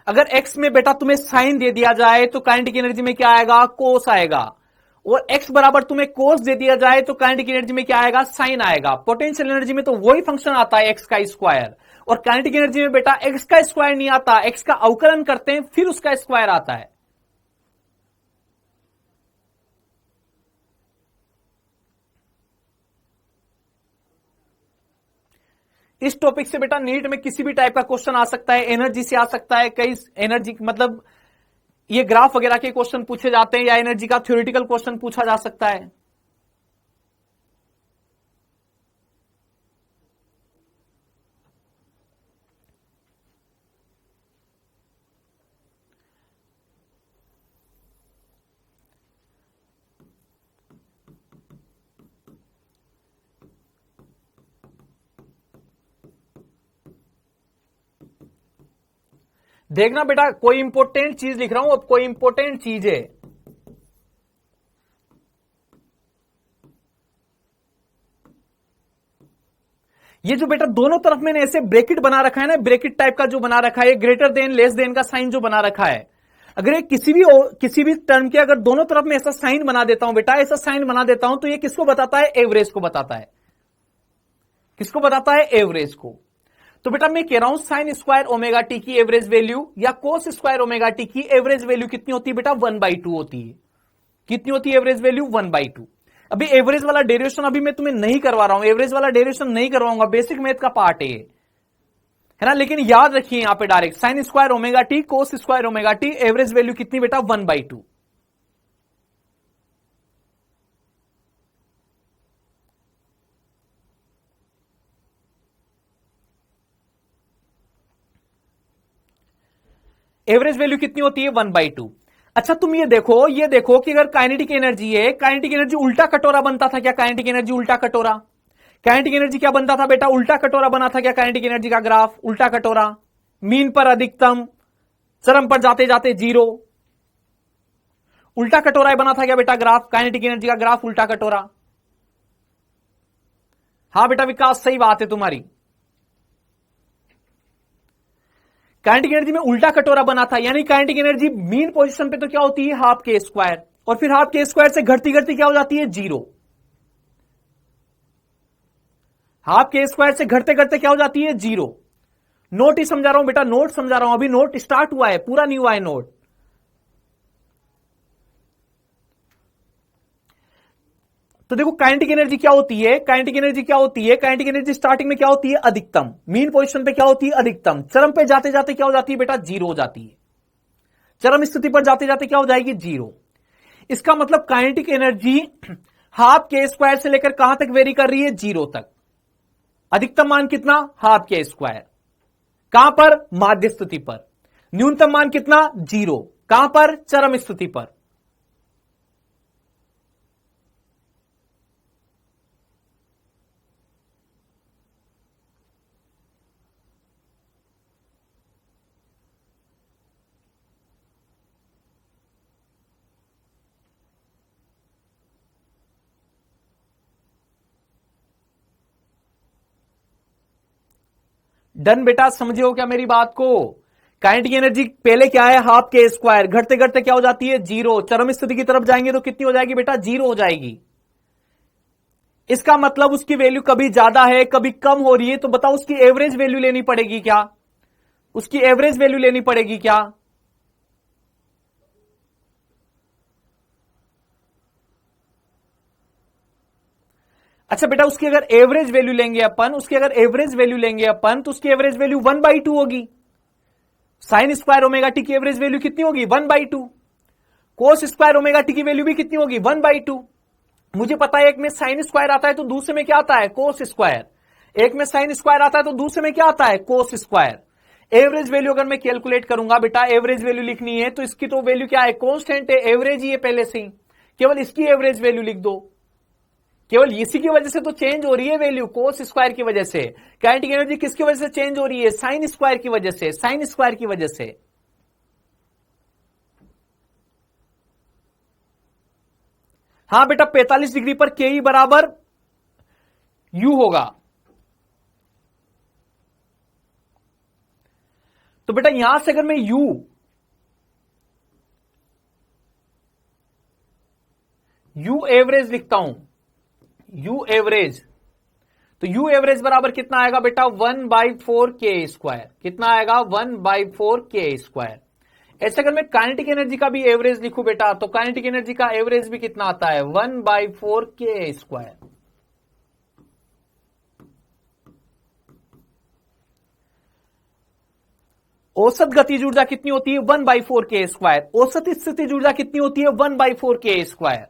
अगर x में बेटा तुम्हें साइन दे दिया जाए तो काइनेटिक एनर्जी में क्या आएगा, कोस आएगा। और x बराबर तुम्हें कोस दे दिया जाए तो काइनेटिक एनर्जी में क्या आएगा, साइन आएगा। पोटेंशियल एनर्जी में तो वही फंक्शन आता है x का स्क्वायर, और काइनेटिक एनर्जी में बेटा x का स्क्वायर नहीं आता, x का अवकलन करते हैं फिर उसका स्क्वायर आता है। इस टॉपिक से बेटा नीट में किसी भी टाइप का क्वेश्चन आ सकता है, एनर्जी से आ सकता है, कई एनर्जी मतलब ये ग्राफ वगैरह के क्वेश्चन पूछे जाते हैं, या एनर्जी का थ्योरेटिकल क्वेश्चन पूछा जा सकता है। देखना बेटा, कोई इंपॉर्टेंट चीज लिख रहा हूं, अब कोई इंपॉर्टेंट चीज है। ये जो बेटा दोनों तरफ मैंने ऐसे ब्रैकेट बना रखा है ना, ब्रैकेट टाइप का जो बना रखा है, ग्रेटर देन लेस देन का साइन जो बना रखा है, अगर ये किसी भी टर्म के अगर दोनों तरफ में ऐसा साइन बना देता हूं बेटा, ऐसा साइन बना देता हूं, तो ये किसको बताता है, एवरेज को बताता है। किसको बताता है, एवरेज को। तो बेटा मैं कह रहा हूं साइन स्क्वायर ओमेगा टी की एवरेज वैल्यू या कोस स्क्वायर ओमेगा टी की एवरेज वैल्यू कितनी होती है बेटा, 1/2 होती है। कितनी होती है एवरेज वैल्यू, 1/2। अभी एवरेज वाला डेरिवेशन अभी मैं तुम्हें नहीं करवा रहा हूं, एवरेज वाला डेरिवेशन नहीं करवाऊंगा, बेसिक मैथ का पार्ट है ना। लेकिन याद रखिए यहां पे direct sine square omega T कोस square omega T average value कितनी बेटा, 1/2। एवरेज वैल्यू कितनी होती है, 1/2। अच्छा तुम ये देखो कि अगर काइनेटिक एनर्जी है, काइनेटिक एनर्जी उल्टा कटोरा बनता था क्या, काइनेटिक एनर्जी उल्टा कटोरा, काइनेटिक एनर्जी क्या बनता था बेटा, उल्टा कटोरा बना था क्या काइनेटिक एनर्जी का ग्राफ, उल्टा कटोरा। मीन पर अधिकतम, चरम पर जाते जाते जीरो, उल्टा कटोरा बना था क्या बेटा ग्राफ, काइनेटिक एनर्जी का ग्राफ उल्टा कटोरा। हाँ बेटा विकास सही बात है तुम्हारी, काइनेटिक एनर्जी में उल्टा कटोरा बना था, यानी काइनेटिक एनर्जी मीन पोजीशन पे तो क्या होती है, हाफ के स्क्वायर, और फिर हाफ के स्क्वायर से घटती घटती क्या हो जाती है, जीरो। हाफ के स्क्वायर से घटते घटते क्या हो जाती है, जीरो। नोट ही समझा रहा हूं बेटा, नोट समझा रहा हूं, अभी नोट स्टार्ट हुआ है, पूरा नहीं हुआ है नोट। तो देखो काइनेटिक एनर्जी क्या होती है, काइनेटिक एनर्जी क्या होती है, काइनेटिक एनर्जी स्टार्टिंग में क्या होती है, अधिकतम, मीन पोजीशन पे क्या होती है, अधिकतम, चरम पे जाते जाते क्या हो जाती है बेटा, जीरो हो जाती है। चरम स्थिति पर जाते जाते क्या हो जाएगी, जीरो। इसका मतलब काइनेटिक एनर्जी हाफ के स्क्वायर से लेकर कहां तक वेरी कर रही है, जीरो तक। अधिकतम मान कितना, हाफ के स्क्वायर, कहां पर, माध्य स्थिति पर। न्यूनतम मान कितना, जीरो, कहां पर, चरम स्थिति पर। डन बेटा, समझे हो क्या मेरी बात को? काइनेटिक एनर्जी पहले क्या है, हाफ के स्क्वायर, घटते घटते क्या हो जाती है, जीरो। चरम स्थिति की तरफ जाएंगे तो कितनी हो जाएगी बेटा, जीरो हो जाएगी। इसका मतलब उसकी वैल्यू कभी ज्यादा है कभी कम हो रही है, तो बताओ उसकी एवरेज वैल्यू लेनी पड़ेगी क्या? उसकी एवरेज वैल्यू लेनी पड़ेगी क्या? अच्छा बेटा, उसकी अगर एवरेज वैल्यू लेंगे अपन, उसकी अगर एवरेज वैल्यू लेंगे अपन, तो उसकी एवरेज वैल्यू 1/2 होगी। साइन स्क्वायर ओमेगा टी की एवरेज वैल्यू कितनी होगी, 1/2। कोस स्क्वायर ओमेगा टी की वैल्यू भी कितनी होगी, 1/2। मुझे पता है एक में साइन स्क्वायर आता है तो दूसरे में क्या आता है, कोस स्क्वायर। एक में साइन स्क्वायर आता है तो दूसरे में क्या आता है, कोस स्क्वायर। एवरेज वैल्यू अगर मैं कैलकुलेट करूंगा बेटा, एवरेज वैल्यू लिखनी है तो इसकी तो वैल्यू क्या है, कांस्टेंट है, एवरेज ही है पहले से ही। केवल इसकी एवरेज वैल्यू लिख दो। केवल इसी की वजह से तो चेंज हो रही है वैल्यू, कोस स्क्वायर की वजह से। काइनेटिक एनर्जी किसकी वजह से चेंज हो रही है, साइन स्क्वायर की वजह से, साइन स्क्वायर की वजह से। हां बेटा, 45 डिग्री पर के ई बराबर यू होगा। तो बेटा यहां से अगर मैं यू एवरेज लिखता हूं, यू एवरेज, तो यू एवरेज बराबर कितना आएगा बेटा, 1/4 के स्क्वायर। कितना आएगा, 1/4 के स्क्वायर। ऐसे अगर मैं काइनेटिक एनर्जी का भी एवरेज लिखूं बेटा, तो काइनेटिक एनर्जी का एवरेज भी कितना आता है, 1/4 के स्क्वायर। औसत गतिज ऊर्जा कितनी होती है, 1/4 के स्क्वायर। औसत स्थितिज ऊर्जा कितनी होती है, 1/4 के स्क्वायर।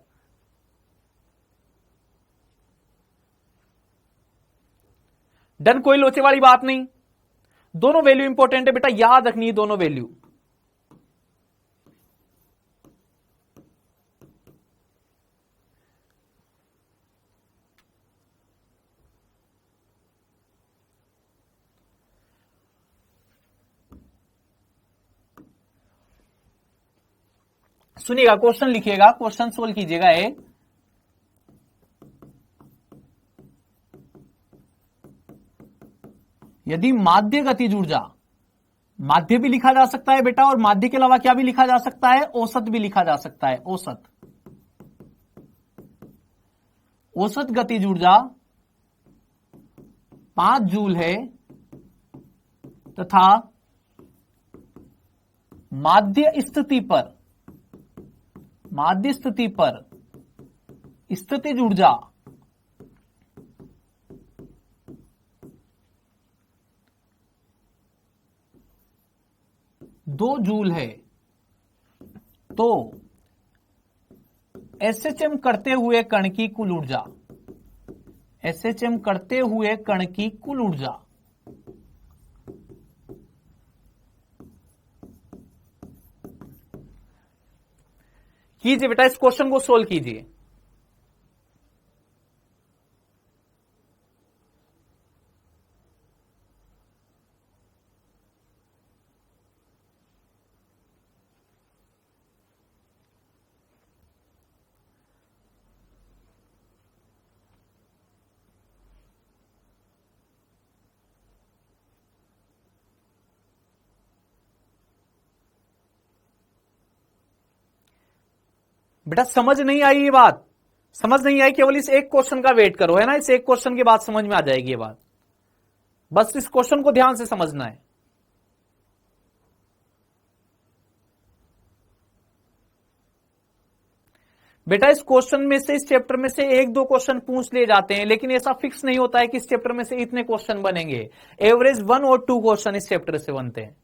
डन, कोई लोचे वाली बात नहीं। दोनों वैल्यू इंपॉर्टेंट है बेटा, याद रखनी है दोनों वैल्यू। सुनिएगा, क्वेश्चन लिखिएगा, क्वेश्चन सोल्व कीजिएगा। यदि माध्य गतिज ऊर्जा, माध्य भी लिखा जा सकता है बेटा, और माध्य के अलावा क्या भी लिखा जा सकता है, औसत भी लिखा जा सकता है। औसत, औसत गतिज ऊर्जा 5 जूल है तथा माध्य स्थिति पर, माध्य स्थिति पर स्थितिज ऊर्जा 2 जूल है, तो एसएचएम करते हुए कण की कुल ऊर्जा, एसएचएम करते हुए कण की कुल ऊर्जा कीजिए बेटा, इस क्वेश्चन को सोल्व कीजिए। बेटा समझ नहीं आई ये बात, समझ नहीं आई, केवल इस एक क्वेश्चन का वेट करो, है ना, इस एक क्वेश्चन के बाद समझ में आ जाएगी ये बात। बस इस क्वेश्चन को ध्यान से समझना है। बेटा इस क्वेश्चन में से, इस चैप्टर में से 1-2 क्वेश्चन पूछ लिए जाते हैं, लेकिन ऐसा फिक्स नहीं होता है कि इस चैप्टर में से इतने क्वेश्चन बनेंगे। एवरेज 1 और 2 क्वेश्चन इस चैप्टर से बनते हैं।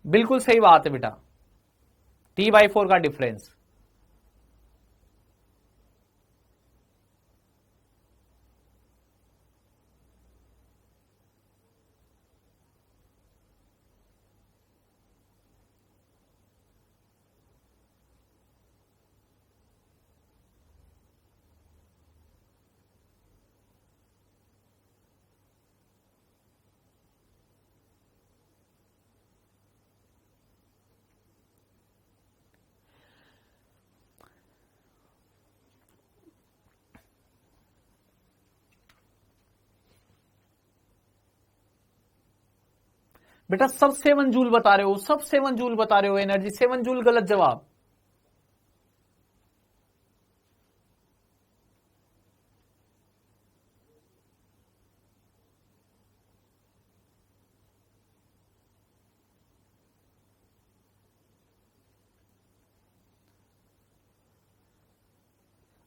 बिल्कुल सही बात है बेटा, T/4 का डिफरेंस। बेटा सब 7 जूल बता रहे हो, सब 7 जूल बता रहे हो एनर्जी, 7 जूल गलत जवाब।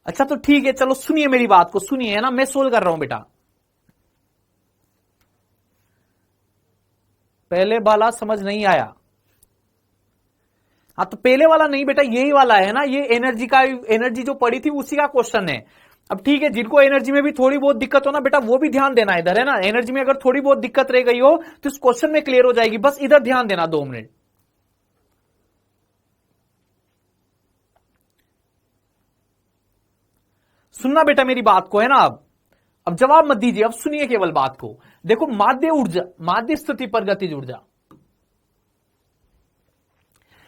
अच्छा तो ठीक है, चलो सुनिए मेरी बात को, सुनिए, है ना, मैं सोल्व कर रहा हूं बेटा। पहले वाला समझ नहीं आया? हाँ तो पहले वाला नहीं बेटा, यही वाला है ना, ये एनर्जी का, एनर्जी जो पड़ी थी उसी का क्वेश्चन है। अब ठीक है, जिनको एनर्जी में भी थोड़ी बहुत दिक्कत हो ना बेटा, वो भी ध्यान देना इधर, है ना, एनर्जी में अगर थोड़ी बहुत दिक्कत रह गई हो तो इस क्वेश्चन में क्लियर हो जाएगी, बस इधर ध्यान देना 2 मिनट। सुनना बेटा मेरी बात को, है ना। अब जवाब मत दीजिए, अब सुनिए केवल बात को। देखो माध्य ऊर्जा, माध्य स्थिति पर गतिज ऊर्जा,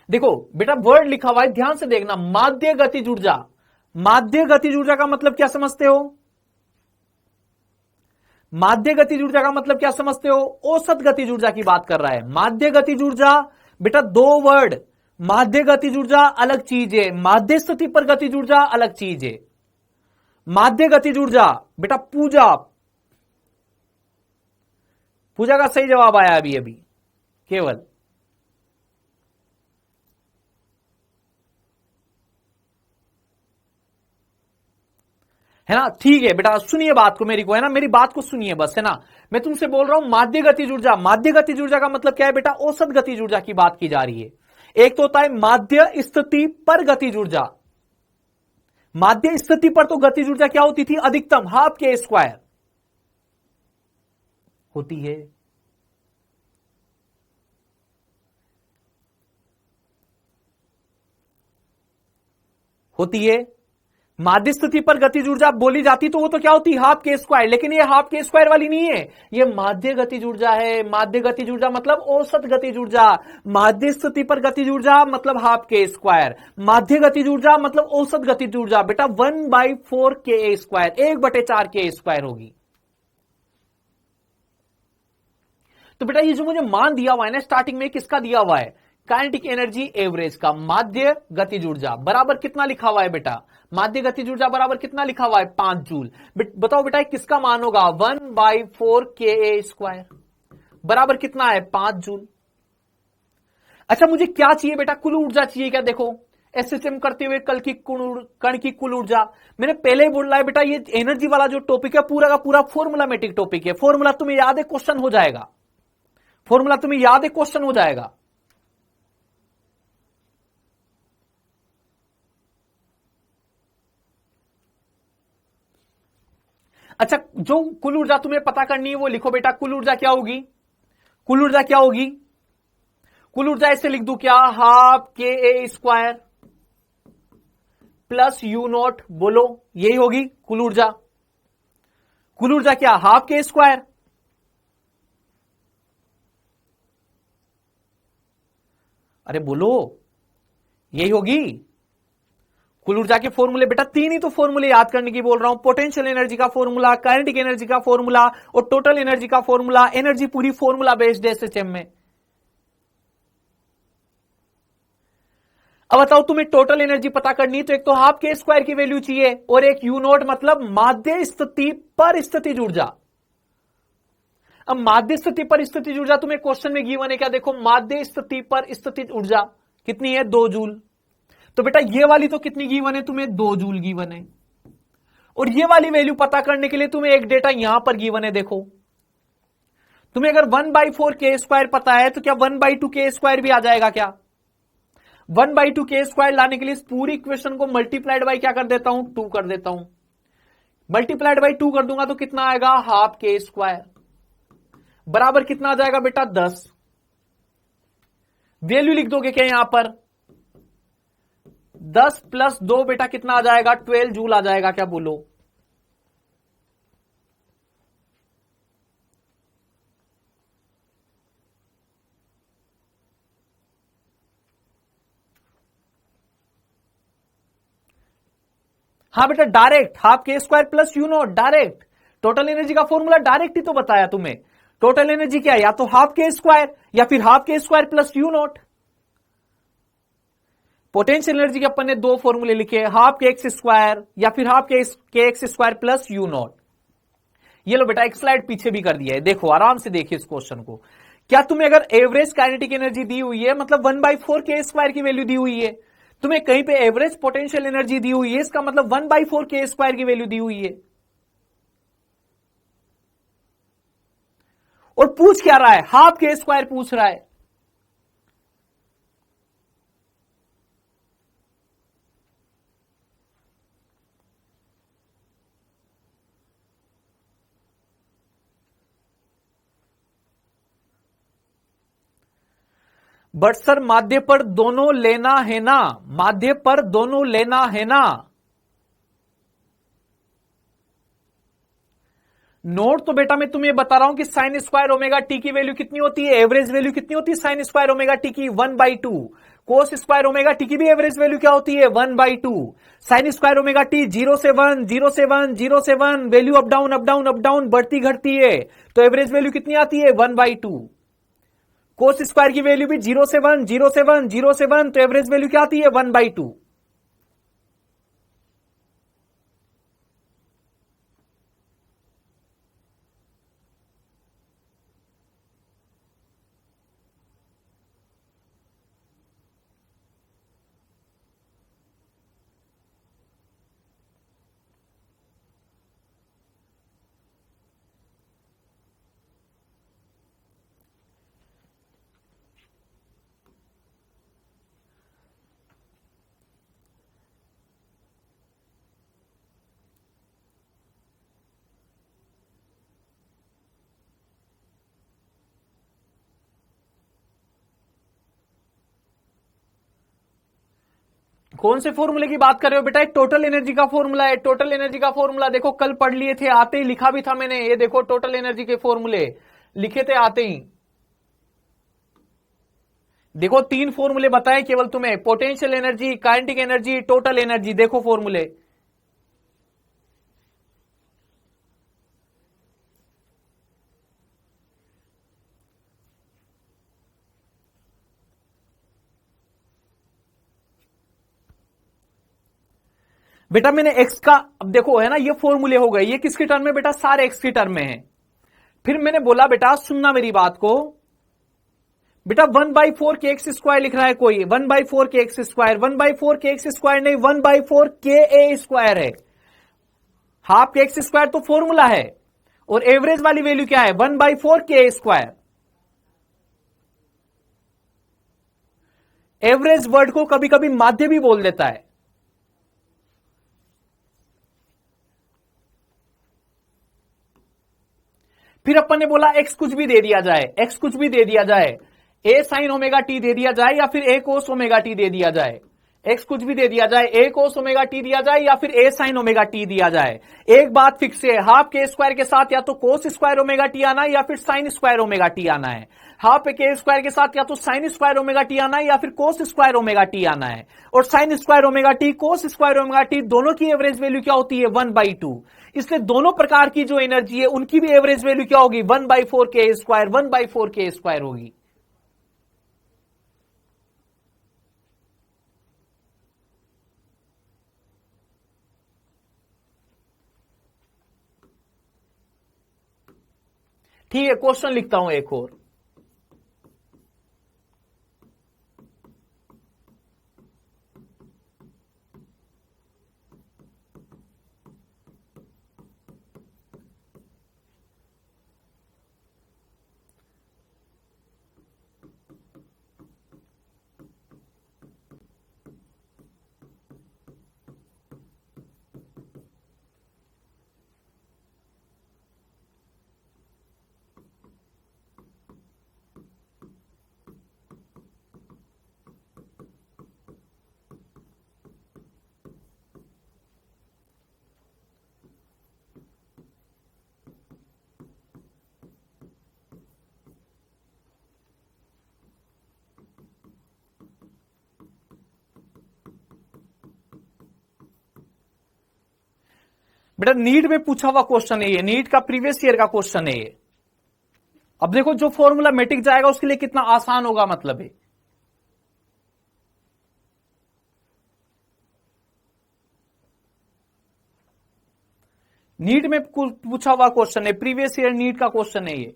देखो बेटा वर्ड लिखा हुआ है, ध्यान से देखना, माध्य गतिज ऊर्जा। माध्य गतिज ऊर्जा का मतलब क्या समझते हो? माध्य गतिज ऊर्जा का मतलब क्या समझते हो? औसत गतिज ऊर्जा की बात कर रहा है। माध्य गतिज ऊर्जा बेटा 2 वर्ड, माध्य गतिज ऊर्जा अलग चीज है, माध्य स्थिति पर गतिज ऊर्जा अलग चीज है। माध्य गतिज ऊर्जा बेटा पूजा, पूजा का सही जवाब आया अभी अभी केवल, है ना। ठीक है बेटा, सुनिए बात को मेरी को, है ना, मेरी बात को सुनिए बस, है ना। मैं तुमसे बोल रहा हूं माध्य गतिज ऊर्जा, माध्य गतिज ऊर्जा का मतलब क्या है बेटा? औसत गतिज ऊर्जा की बात की जा रही है। एक तो होता है माध्य स्थिति पर गतिज ऊर्जा। माध्य स्थिति पर तो गतिज ऊर्जा क्या होती थी? अधिकतम हाफ के स्क्वायर होती है। होती है माध्य स्थिति पर गतिज ऊर्जा बोली जाती तो वो तो क्या होती? हाफ के स्क्वायर। लेकिन ये हाफ के स्क्वायर वाली नहीं है, ये माध्य गतिज ऊर्जा है। माध्य गतिज ऊर्जा मतलब औसत गतिज ऊर्जा। माध्य स्थिति पर गतिज ऊर्जा मतलब हाफ के स्क्वायर, माध्य गतिज ऊर्जा मतलब औसत गतिज ऊर्जा बेटा 1/4 के स्क्वायर, 1/4 के स्क्वायर होगी। तो बेटा ये जो मुझे मान दिया हुआ है ना स्टार्टिंग में, किसका दिया हुआ है? काइनेटिक एनर्जी एवरेज का। माध्य गतिज ऊर्जा बराबर कितना लिखा हुआ है बेटा? माध्य गतिज ऊर्जा बराबर कितना लिखा हुआ है? 5 जूल। बताओ बेटा किसका मान होगा? 1/4 के स्क्वायर बराबर कितना है? 5 जूल। अच्छा मुझे क्या चाहिए बेटा? कुल ऊर्जा चाहिए क्या? देखो एसएसएम करते हुए कल की कण की कुल ऊर्जा, मैंने पहले ही बोल रहा है बेटा, ये एनर्जी वाला जो टॉपिक है पूरा का पूरा फॉर्मूलामेटिक टॉपिक है। फॉर्मूला तुम्हें याद है, क्वेश्चन हो जाएगा। फॉर्मूला तुम्हें याद है, क्वेश्चन हो जाएगा। अच्छा जो कुल ऊर्जा तुम्हें पता करनी है वो लिखो बेटा। कुल ऊर्जा क्या होगी? कुल ऊर्जा क्या होगी? कुल ऊर्जा ऐसे लिख दूं क्या? हाफ के A square plus you not. बोलो यही होगी कुल ऊर्जा। कुल ऊर्जा क्या? हाफ के स्क्वायर। अरे बोलो यही होगी कुल ऊर्जा के फॉर्मूले बेटा। 3 ही तो फॉर्मूले याद करने की बोल रहा हूं, पोटेंशियल एनर्जी का फॉर्मूला, काइनेटिक एनर्जी का फॉर्मूला और टोटल एनर्जी का फॉर्मूला। एनर्जी पूरी फॉर्मूला बेस्ड है एसएचएम में। अब बताओ तुम्हें टोटल एनर्जी पता करनी है तो एक तो हाफ के स्क्वायर की वैल्यू चाहिए और एक यू नॉट मतलब माध्य स्थिति पर स्थितिज ऊर्जा। अब माध्य स्थिति पर स्थितिज ऊर्जा तुम्हें क्वेश्चन में गिवन है क्या? देखो माध्य स्थिति पर स्थितिज ऊर्जा कितनी है? 2 जूल। तो बेटा ये वाली तो कितनी गिवन है तुम्हें? 2 जूल गिवन है। और ये वाली वैल्यू पता करने के लिए तुम्हें एक डेटा यहां पर गिवन है। देखो तुम्हें अगर 1/4 के स्क्वायर पता है तो क्या 1/2 के स्क्वायर भी आ जाएगा क्या? 1/2 के स्क्वायर लाने के लिए इस पूरी इक्वेशन को मल्टीप्लाइड बाई क्या कर देता हूं? 2 कर देता हूं। मल्टीप्लाइड बाई 2 कर दूंगा तो कितना आएगा? हाफ के स्क्वायर बराबर कितना आ जाएगा बेटा? 10। वैल्यू लिख दोगे क्या यहां पर? 10 + 2 बेटा कितना आ जाएगा? 12 जूल आ जाएगा क्या? बोलो हाँ बेटा डायरेक्ट हाफ के square plus you not, direct total energy का फॉर्मूला डायरेक्ट ही तो बताया तुम्हें। टोटल एनर्जी क्या है, या तो हाफ के स्क्वायर या फिर हाफ के square plus you not. Potential energy के अपन ने दो फॉर्मूले लिखे, हाफ के एक्स स्क्वायर या फिर हाफ के x square plus you not. ये लो बेटा एक स्लाइड पीछे भी कर दिया है, देखो आराम से देखिए इस क्वेश्चन को। क्या तुम्हें अगर एवरेज काइनेटिक एनर्जी दी हुई है, मतलब 1/4 के स्क्वायर की वैल्यू दी हुई है, तुम्हें कहीं पे एवरेज पोटेंशियल एनर्जी दी हुई है, इसका मतलब 1/4 के स्क्वायर की वैल्यू दी हुई है। और पूछ क्या रहा है, हाफ के स्क्वायर पूछ रहा है। बट सर माध्य पर दोनों लेना है ना, माध्य पर दोनों लेना है ना। नोट तो बेटा मैं तुम्हें बता रहा हूं कि साइन स्क्वायर ओमेगा टी की वैल्यू कितनी होती है, एवरेज वैल्यू कितनी होती है साइन स्क्वायर ओमेगा टी की, 1/2। कोस स्क्वायर ओमेगा टी की भी एवरेज वैल्यू क्या होती है, 1/2। साइन स्क्वायर ओमेगा टी 0 से 1, 0 से 1, 0 से 1, value up down up down up down बढ़ती घटती है, तो एवरेज वैल्यू कितनी आती है, 1/2। कोस स्क्वायर की वैल्यू भी 0 से 1, 0 से 1, 0 से 1, तो एवरेज वैल्यू क्या आती है, 1/2। कौन से फॉर्मूले की बात कर रहे हो बेटा, टोटल एनर्जी का फॉर्मूला है। टोटल एनर्जी का फॉर्मूला देखो कल पढ़ लिए थे, आते ही लिखा भी था मैंने, ये देखो टोटल एनर्जी के फॉर्मूले लिखे थे आते ही। देखो 3 फॉर्मूले बताए केवल तुम्हें, potential energy, kinetic energy, total energy, देखो फॉर्मूले। बेटा मैंने एक्स का, अब देखो है ना ये फॉर्मूले हो गए, ये किसके टर्म में बेटा, सारे एक्स के टर्म में है। फिर मैंने बोला बेटा सुनना मेरी बात को, बेटा 1/4 के एक्स स्क्वायर लिख रहा है कोई, 1/4 के एक्स स्क्वायर, 1/4 के एक्स स्क्वायर नहीं, 1/4 के ए स्क्वायर है। हाफ के एक्स स्क्वायर तो फॉर्मूला है, और एवरेज वाली वैल्यू क्या है, 1/4 के ए स्क्वायर। एवरेज वर्ड को कभी कभी माध्य भी बोल देता है। फिर अपन ने बोला एक्स कुछ भी दे दिया जाए, एक्स कुछ भी दे दिया जाए, ए साइन ओमेगा टी दे दिया जाए या फिर ए कोस ओमेगा टी दे दिया जाए, एक्स कुछ भी दे दिया जाए, ए कोस ओमेगा टी दिया जाए या फिर ए साइन ओमेगा टी दिया जाए। एक बात फिक्स है, हाफ के स्क्वायर के साथ या तो कोस स्क्वायर ओमेगा टी आना है या फिर साइन स्क्वायर ओमेगा टी आना है। हाफ के स्क्वायर के साथ या तो साइन स्क्वायर ओमेगा टी आना है या फिर कोस स्क्वायर ओमेगा टी आना है। और साइन स्क्वायर ओमेगा टी, कोस स्क्वायर ओमेगा टी दोनों की एवरेज वैल्यू क्या होती है, 1/2। इसलिए दोनों प्रकार की जो एनर्जी है उनकी भी एवरेज वैल्यू क्या होगी, 1/4 के स्क्वायर, 1/4 के स्क्वायर होगी। ठीक है, क्वेश्चन लिखता हूं एक और। बेटा नीट में पूछा हुआ क्वेश्चन है ये, नीट का प्रीवियस ईयर का क्वेश्चन है ये। अब देखो जो फॉर्मूला मिट जाएगा उसके लिए कितना आसान होगा, मतलब है नीट में पूछा हुआ क्वेश्चन है, प्रीवियस ईयर नीट का क्वेश्चन है ये।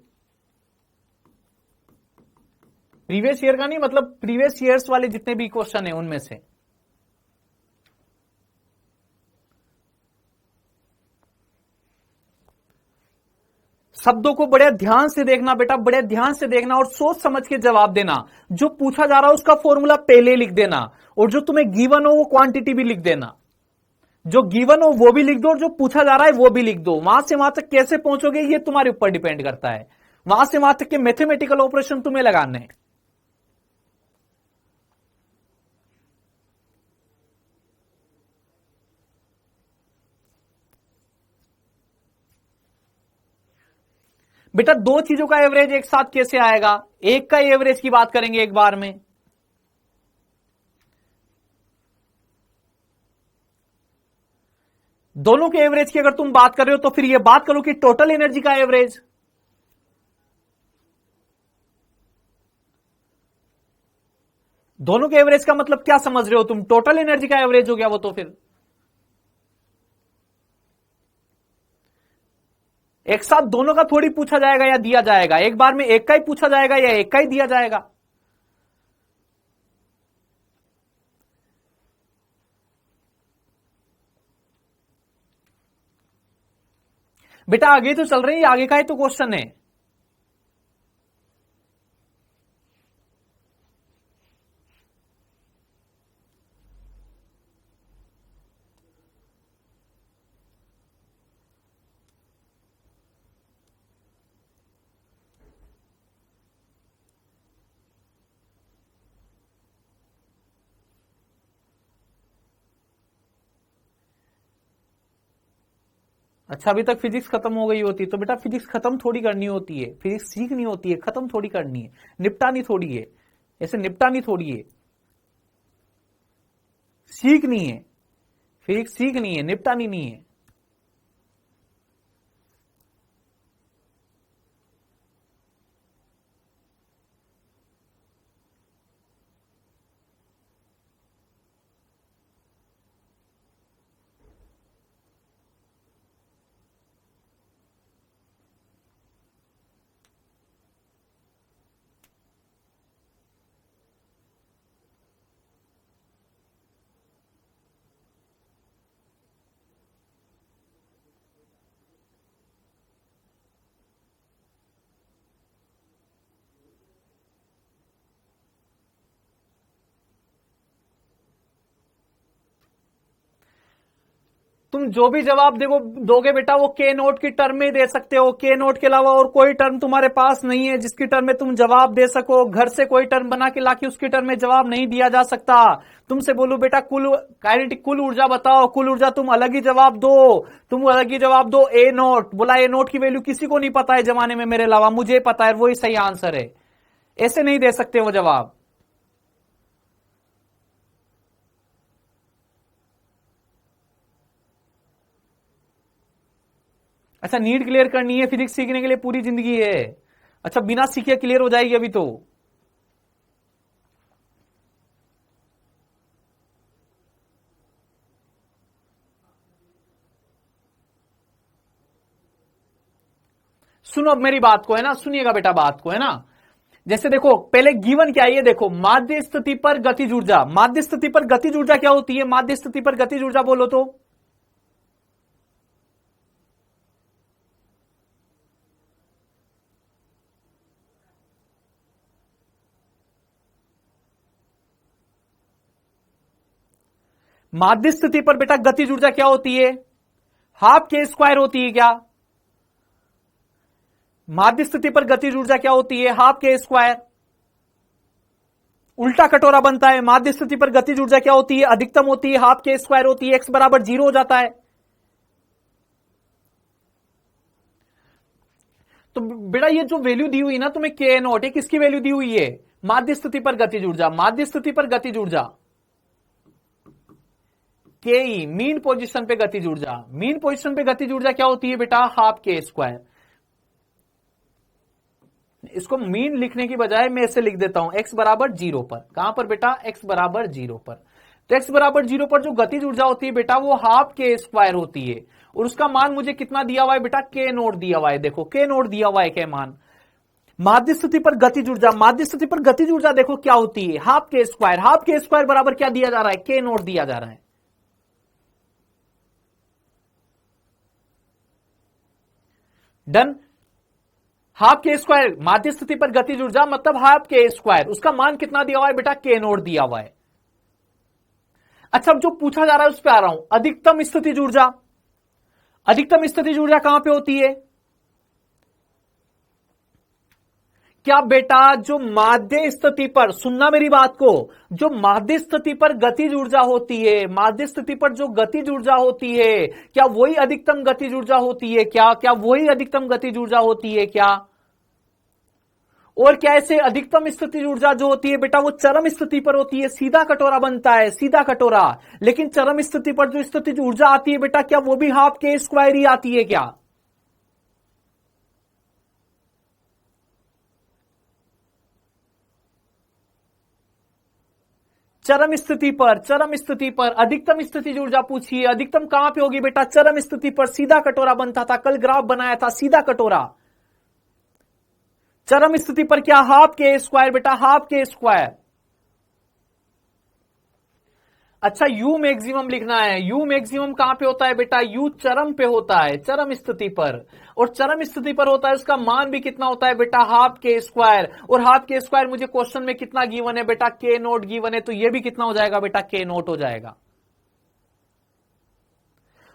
प्रीवियस ईयर का नहीं, मतलब प्रीवियस ईयर्स वाले जितने भी क्वेश्चन है उनमें से। शब्दों को बड़े ध्यान से देखना बेटा, बड़े ध्यान से देखना और सोच समझ के जवाब देना। जो पूछा जा रहा है उसका फॉर्मूला पहले लिख देना, और जो तुम्हें गिवन हो वो क्वांटिटी भी लिख देना। जो गिवन हो वो भी लिख दो, और जो पूछा जा रहा है वो भी लिख दो। वहां से वहां तक कैसे पहुंचोगे ये तुम्हारे ऊपर डिपेंड करता है। वहां से वहां तक के मैथमेटिकल ऑपरेशन तुम्हें लगाने हैं। बेटा दो चीजों का एवरेज एक साथ कैसे आएगा? एक का एवरेज की बात करेंगे एक बार में। दोनों के एवरेज की अगर तुम बात कर रहे हो तो फिर यह बात करो कि टोटल एनर्जी का एवरेज। दोनों के एवरेज का मतलब क्या समझ रहे हो तुम? टोटल एनर्जी का एवरेज हो गया वो। तो फिर एक साथ दोनों का थोड़ी पूछा जाएगा या दिया जाएगा, एक बार में एक का ही पूछा जाएगा या एक का ही दिया जाएगा। बेटा आगे तो चल रही है, आगे का ही तो क्वेश्चन है। अच्छा अभी तक फिजिक्स खत्म हो गई होती तो बेटा फिजिक्स खत्म थोड़ी करनी होती है, फिजिक्स सीखनी होती है, खत्म थोड़ी करनी है, निपटानी थोड़ी है। ऐसे निपटानी थोड़ी है, सीखनी है। फिजिक्स सीखनी है, निपटानी नहीं है। तुम जो भी जवाब देखो दोगे बेटा वो के नोट की टर्म में दे सकते हो। के नोट के अलावा और कोई टर्म तुम्हारे पास नहीं है जिसकी टर्म में तुम जवाब दे सको। घर से कोई टर्म बना के लाके उसकी टर्म में जवाब नहीं दिया जा सकता। तुमसे बोलू बेटा कुल काइनेटिक कुल ऊर्जा बताओ, कुल ऊर्जा, तुम अलग ही जवाब दो। तुम अलग ही जवाब दो। ए नोट बोला, ए नोट की वैल्यू किसी को नहीं पता है जमाने में मेरे अलावा, मुझे पता है, वही सही आंसर है। ऐसे नहीं दे सकते वो जवाब। अच्छा नीट क्लियर करनी है, फिजिक्स सीखने के लिए पूरी जिंदगी है। अच्छा बिना सीखे क्लियर हो जाएगी अभी तो। सुनो अब मेरी बात को, है ना, सुनिएगा बेटा बात को, है ना। जैसे देखो पहले गिवन क्या है ये देखो, माध्य स्थिति पर गतिज ऊर्जा। माध्य स्थिति पर गतिज ऊर्जा क्या होती है? माध्य स्थिति पर गतिज ऊर्जा बोलो तो। माध्य स्थिति पर बेटा गतिज ऊर्जा क्या होती है? हाफ के स्क्वायर होती है क्या? माध्य स्थिति पर गतिज ऊर्जा क्या होती है? हाफ के स्क्वायर। उल्टा कटोरा बनता है। माध्य स्थिति पर गतिज ऊर्जा क्या होती है? अधिकतम होती है, हाफ के स्क्वायर होती है, एक्स बराबर 0 हो जाता है। तो बेटा ये जो वैल्यू दी हुई ना तुम्हें के नॉट, किसकी वैल्यू दी हुई है? माध्य स्थिति पर गतिज ऊर्जा। माध्य स्थिति पर गतिज ऊर्जा के ई, मीन पोजीशन पे गतिज ऊर्जा। मीन पोजीशन पे गतिज ऊर्जा क्या होती है बेटा? हाफ के स्क्वायर। इसको मीन लिखने की बजाय मैं इसे लिख देता हूं x बराबर 0 पर। कहां पर बेटा? x बराबर 0 पर। तो x बराबर 0 पर जो गतिज ऊर्जा होती है बेटा वो हाफ के स्क्वायर होती है, और उसका मान मुझे कितना दिया हुआ है बेटा? k नोट दिया हुआ है। देखो k नोट दिया हुआ है, क्या मान? माध्य स्थिति पर गतिज ऊर्जा, माध्य स्थिति पर गतिज ऊर्जा देखो क्या होती है? हाफ के स्क्वायर। हाफ के स्क्वायर बराबर क्या दिया जा रहा है? k नोट दिया जा रहा है। डन। हाफ के स्क्वायर माध्य स्थिति पर गतिज ऊर्जा मतलब हाफ के स्क्वायर, उसका मान कितना दिया हुआ है बेटा? k नोट दिया हुआ है। अच्छा, अब जो पूछा जा रहा है उस पर आ रहा हूं। अधिकतम स्थितिज ऊर्जा, अधिकतम स्थितिज ऊर्जा कहां पे होती है? क्या बेटा जो माध्य स्थिति पर, सुनना मेरी बात को, जो माध्य स्थिति पर गतिज ऊर्जा होती है, माध्य स्थिति पर जो गतिज ऊर्जा होती है, क्या वही अधिकतम गतिज ऊर्जा होती है? क्या वही अधिकतम गतिज ऊर्जा होती है क्या? और क्या ऐसे अधिकतम स्थितिज ऊर्जा जो होती है बेटा वो चरम स्थिति पर होती है? सीधा कटोरा बनता है, सीधा कटोरा। लेकिन चरम स्थिति पर जो स्थितिज ऊर्जा आती है बेटा क्या वो भी हाफ के स्क्वायर ही आती है क्या? चरम स्थिति पर, चरम स्थिति पर अधिकतम स्थितिज ऊर्जा पूछिए, अधिकतम कहां पे होगी बेटा? चरम स्थिति पर। सीधा कटोरा बनता था, कल ग्राफ बनाया था, सीधा कटोरा। चरम स्थिति पर क्या? हाफ के स्क्वायर बेटा, हाफ के स्क्वायर। अच्छा, यू मैक्सिमम लिखना है। यू मैक्सिमम कहां पे होता है बेटा? यू चरम पे होता है, चरम स्थिति पर। और चरम स्थिति पर होता है, उसका मान भी कितना होता है बेटा? हाफ के स्क्वायर। और हाफ के स्क्वायर मुझे क्वेश्चन में कितना गिवन है बेटा? k नोट गिवन है, तो ये भी कितना हो जाएगा बेटा? k नोट हो जाएगा।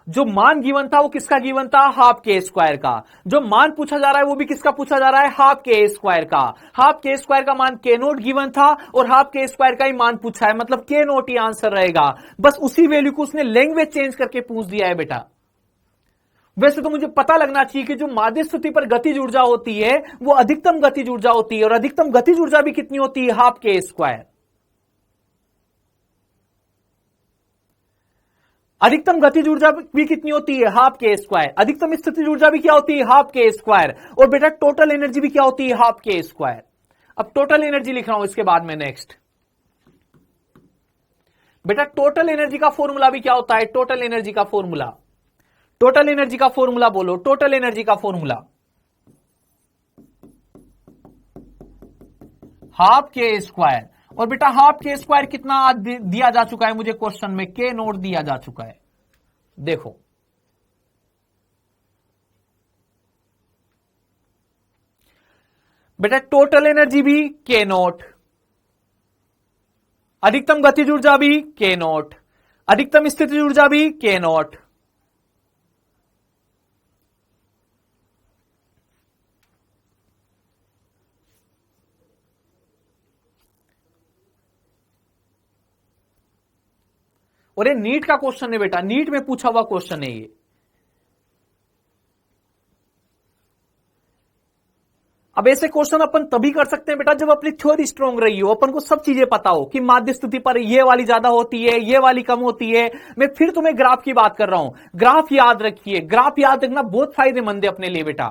जो मान गिवन था वो किसका गिवन था? हाफ के स्क्वायर का। जो मान पूछा जा रहा है वो भी किसका पूछा जा रहा है? हाफ के स्क्वायर का। हाफ के स्क्वायर का मान k नोट गिवन था और हाफ के स्क्वायर का ही मान पूछा है, मतलब k नोट ही आंसर रहेगा। बस उसी वैल्यू को उसने लैंग्वेज चेंज करके पूछ दिया है बेटा। वैसे तो मुझे पता लगना चाहिए कि जो माध्य स्थिति पर गतिज ऊर्जा होती है वो अधिकतम गतिज ऊर्जा होती है, और अधिकतम गतिज ऊर्जा भी कितनी होती है? हाफ के स्क्वायर। अधिकतम गतिज ऊर्जा भी कितनी होती है? हाफ के स्क्वायर। अधिकतम स्थितिज ऊर्जा भी क्या होती है? हाफ के स्क्वायर। और बेटा टोटल एनर्जी भी क्या होती है? हाफ के स्क्वायर। अब टोटल एनर्जी लिख रहा हूं इसके बाद में नेक्स्ट। बेटा टोटल एनर्जी का फॉर्मूला भी क्या होता है? टोटल एनर्जी का फॉर्मूला, टोटल एनर्जी का फॉर्मूला बोलो। टोटल एनर्जी का फॉर्मूला हाफ के स्क्वायर। और बेटा हाफ के स्क्वायर कितना दिया जा चुका है मुझे क्वेश्चन में? k नोट दिया जा चुका है। देखो बेटा टोटल एनर्जी भी k नोट, अधिकतम गतिज ऊर्जा भी k नोट, अधिकतम स्थितिज ऊर्जा भी k नोट। और ये नीट का क्वेश्चन है बेटा, नीट में पूछा हुआ क्वेश्चन है ये। अब ऐसे क्वेश्चन अपन तभी कर सकते हैं बेटा जब अपनी थ्योरी स्ट्रांग रही हो, अपन को सब चीजें पता हो कि माध्य स्थिति पर ये वाली ज्यादा होती है, ये वाली कम होती है। मैं फिर तुम्हें ग्राफ की बात कर रहा हूं, ग्राफ याद रखिए। ग्राफ याद रखना बहुत फायदेमंद है अपने लिए बेटा,